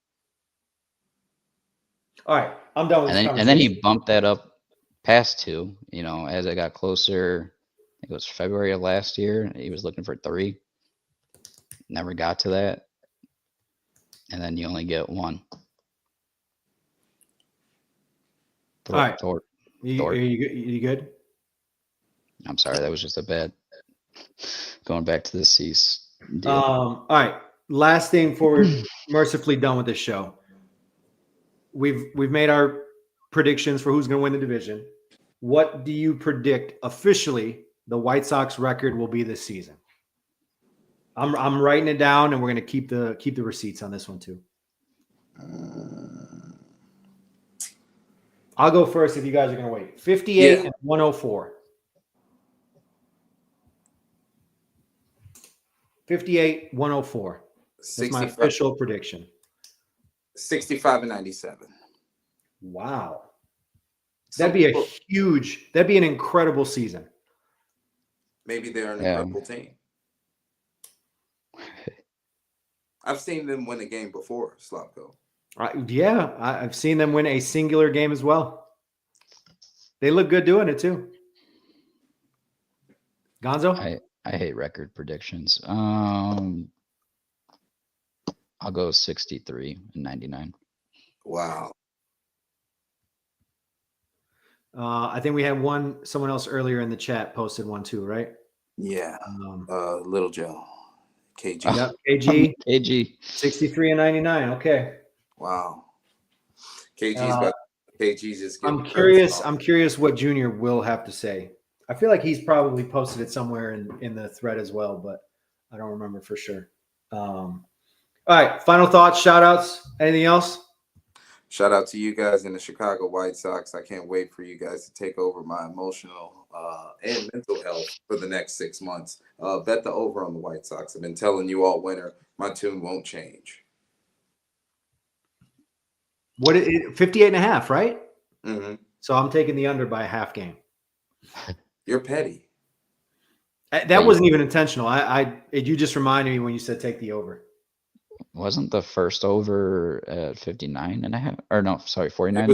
All right, I'm done with this and then he bumped that up past 2. As it got closer. I think it was February of last year. He was looking for 3. Never got to that. And then you only get 1. All right. Are you good? I'm sorry. That was just a bad going back to the Cease deal. All right. Last thing before we're mercifully done with this show. We've made our predictions for who's going to win the division. What do you predict officially the White Sox record will be this season? I'm writing it down, and we're going to keep the receipts on this one too. I'll go first if you guys are going to wait. 58 and 104. 58-104. That's my 65, official prediction. 65-97. Wow. Some That'd be people, that'd be an incredible season. maybe they're an Yeah. incredible team. I've seen them win a game before, Slavko. Yeah, I've seen them win a singular game as well. They look good doing it too. Gonzo? I hate record predictions. I'll go 63-99. Wow. I think we had someone else earlier in the chat posted one too, right? Yeah. Little Joe. KG. Yep, KG. KG. 63-99. Okay. Wow. KG's just getting I'm curious what Junior will have to say. I feel like he's probably posted it somewhere in the thread as well, but I don't remember for sure. All right, final thoughts, shout outs, anything else? Shout out to you guys in the Chicago White Sox. I can't wait for you guys to take over my emotional and mental health for the next 6 months. Bet the over on the White Sox. I've been telling you all winter, my tune won't change. What 58.5, right? Mm-hmm. So I'm taking the under by a half game. You're petty. That wasn't even intentional. You just reminded me when you said take the over. Wasn't the first over at 59.5? Or no, sorry, 49. It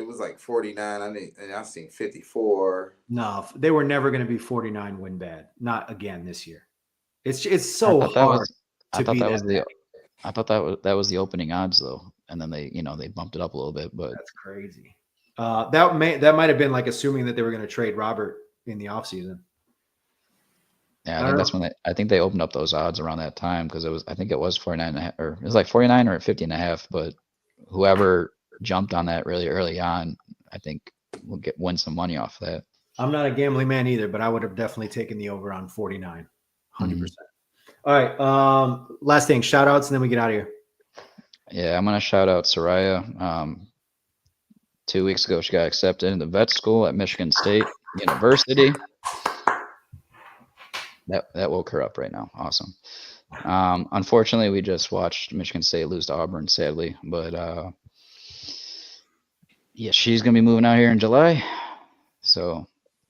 was like 49. I seen 54. No, they were never going to be 49 win bad. Not again this year. It's so hard. I thought that was the opening odds though, and then they bumped it up a little bit. But that's crazy. That might have been like assuming that they were going to trade Robert in the offseason. Yeah, I think they opened up those odds around that time because I think it was 49.5, or it was like 49 or 50.5. But whoever jumped on that really early on, I think will win some money off that. I'm not a gambling man either, but I would have definitely taken the over on 49, 100%. Mm-hmm. All right, last thing, shout outs, and then we get out of here. Yeah, I'm gonna shout out Soraya. 2 weeks ago, she got accepted into vet school at Michigan State University. That woke her up right now. Awesome. Unfortunately, we just watched Michigan State lose to Auburn, sadly. But yeah, she's gonna be moving out here in July, so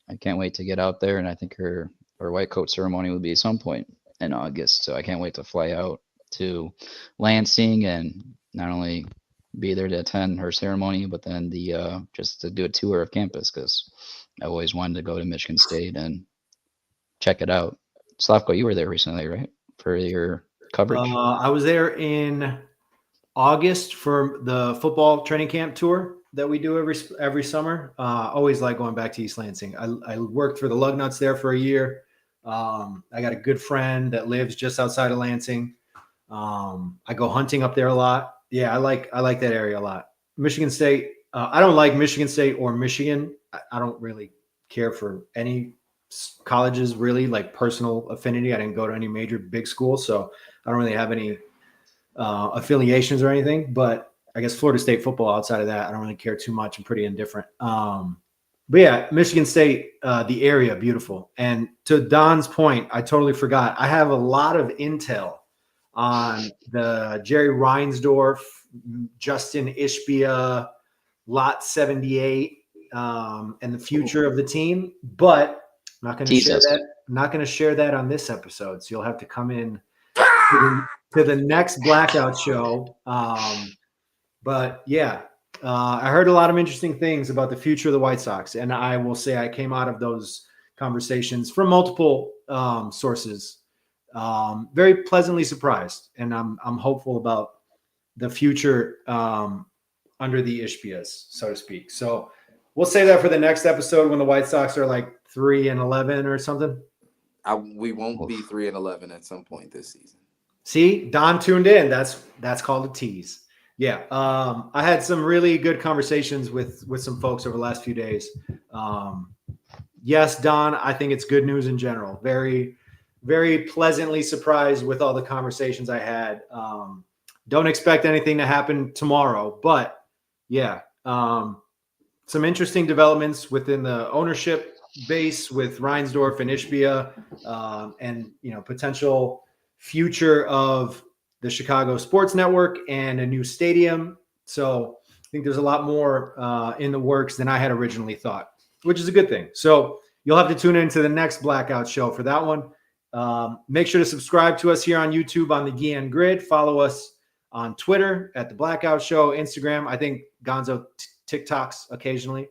I can't wait to get out there. And I think her white coat ceremony will be at some point in August. So I can't wait to fly out to Lansing and not only be there to attend her ceremony, but then just to do a tour of campus because I always wanted to go to Michigan State and check it out. Slavko, you were there recently, right, for your coverage? I was there in August for the football training camp tour that we do every summer. Always like going back to East Lansing. I worked for the Lugnuts there for a year. I got a good friend that lives just outside of Lansing. I go hunting up there a lot. Yeah, I like that area a lot. Michigan State. I don't like Michigan State or Michigan. I don't really care for any colleges, really, like personal affinity. I didn't go to any major big schools, so I don't really have any affiliations or anything. But I guess Florida State football, outside of that, I don't really care too much. I'm pretty indifferent. But yeah, Michigan State, the area, beautiful. And to Don's point, I totally forgot. I have a lot of intel on the Jerry Reinsdorf, Justin Ishbia, Lot 78, and the future of the team. But I'm not going to share that. I'm not going to share that on this episode. So you'll have to come in to the next Blackout Show. But yeah, I heard a lot of interesting things about the future of the White Sox. And I will say I came out of those conversations from multiple sources very pleasantly surprised. And I'm hopeful about the future under the Ishbias, so to speak. So we'll say that for the next episode when the White Sox are like 3-11 or something. We won't be 3-11 at some point this season. See, Don tuned in. That's called a tease. Yeah. I had some really good conversations with some folks over the last few days. Yes, Don, I think it's good news in general. Very, very pleasantly surprised with all the conversations I had. Don't expect anything to happen tomorrow, but yeah, some interesting developments within the ownership base with Reinsdorf and Ishbia, and potential future of the Chicago Sports Network and a new stadium. So I think there's a lot more in the works than I had originally thought, which is a good thing. So you'll have to tune into the next Blackout Show for that one. Make sure to subscribe to us here on YouTube on the Guillen Grid. Follow us on Twitter at the Blackout Show, Instagram. I think Gonzo TikToks occasionally.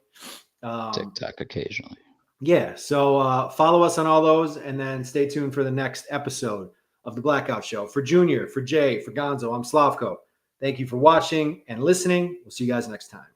TikTok occasionally. Yeah. So follow us on all those, and then stay tuned for the next episode of the Blackout Show. For Junior, for Jay, for Gonzo, I'm Slavko. Thank you for watching and listening. We'll see you guys next time.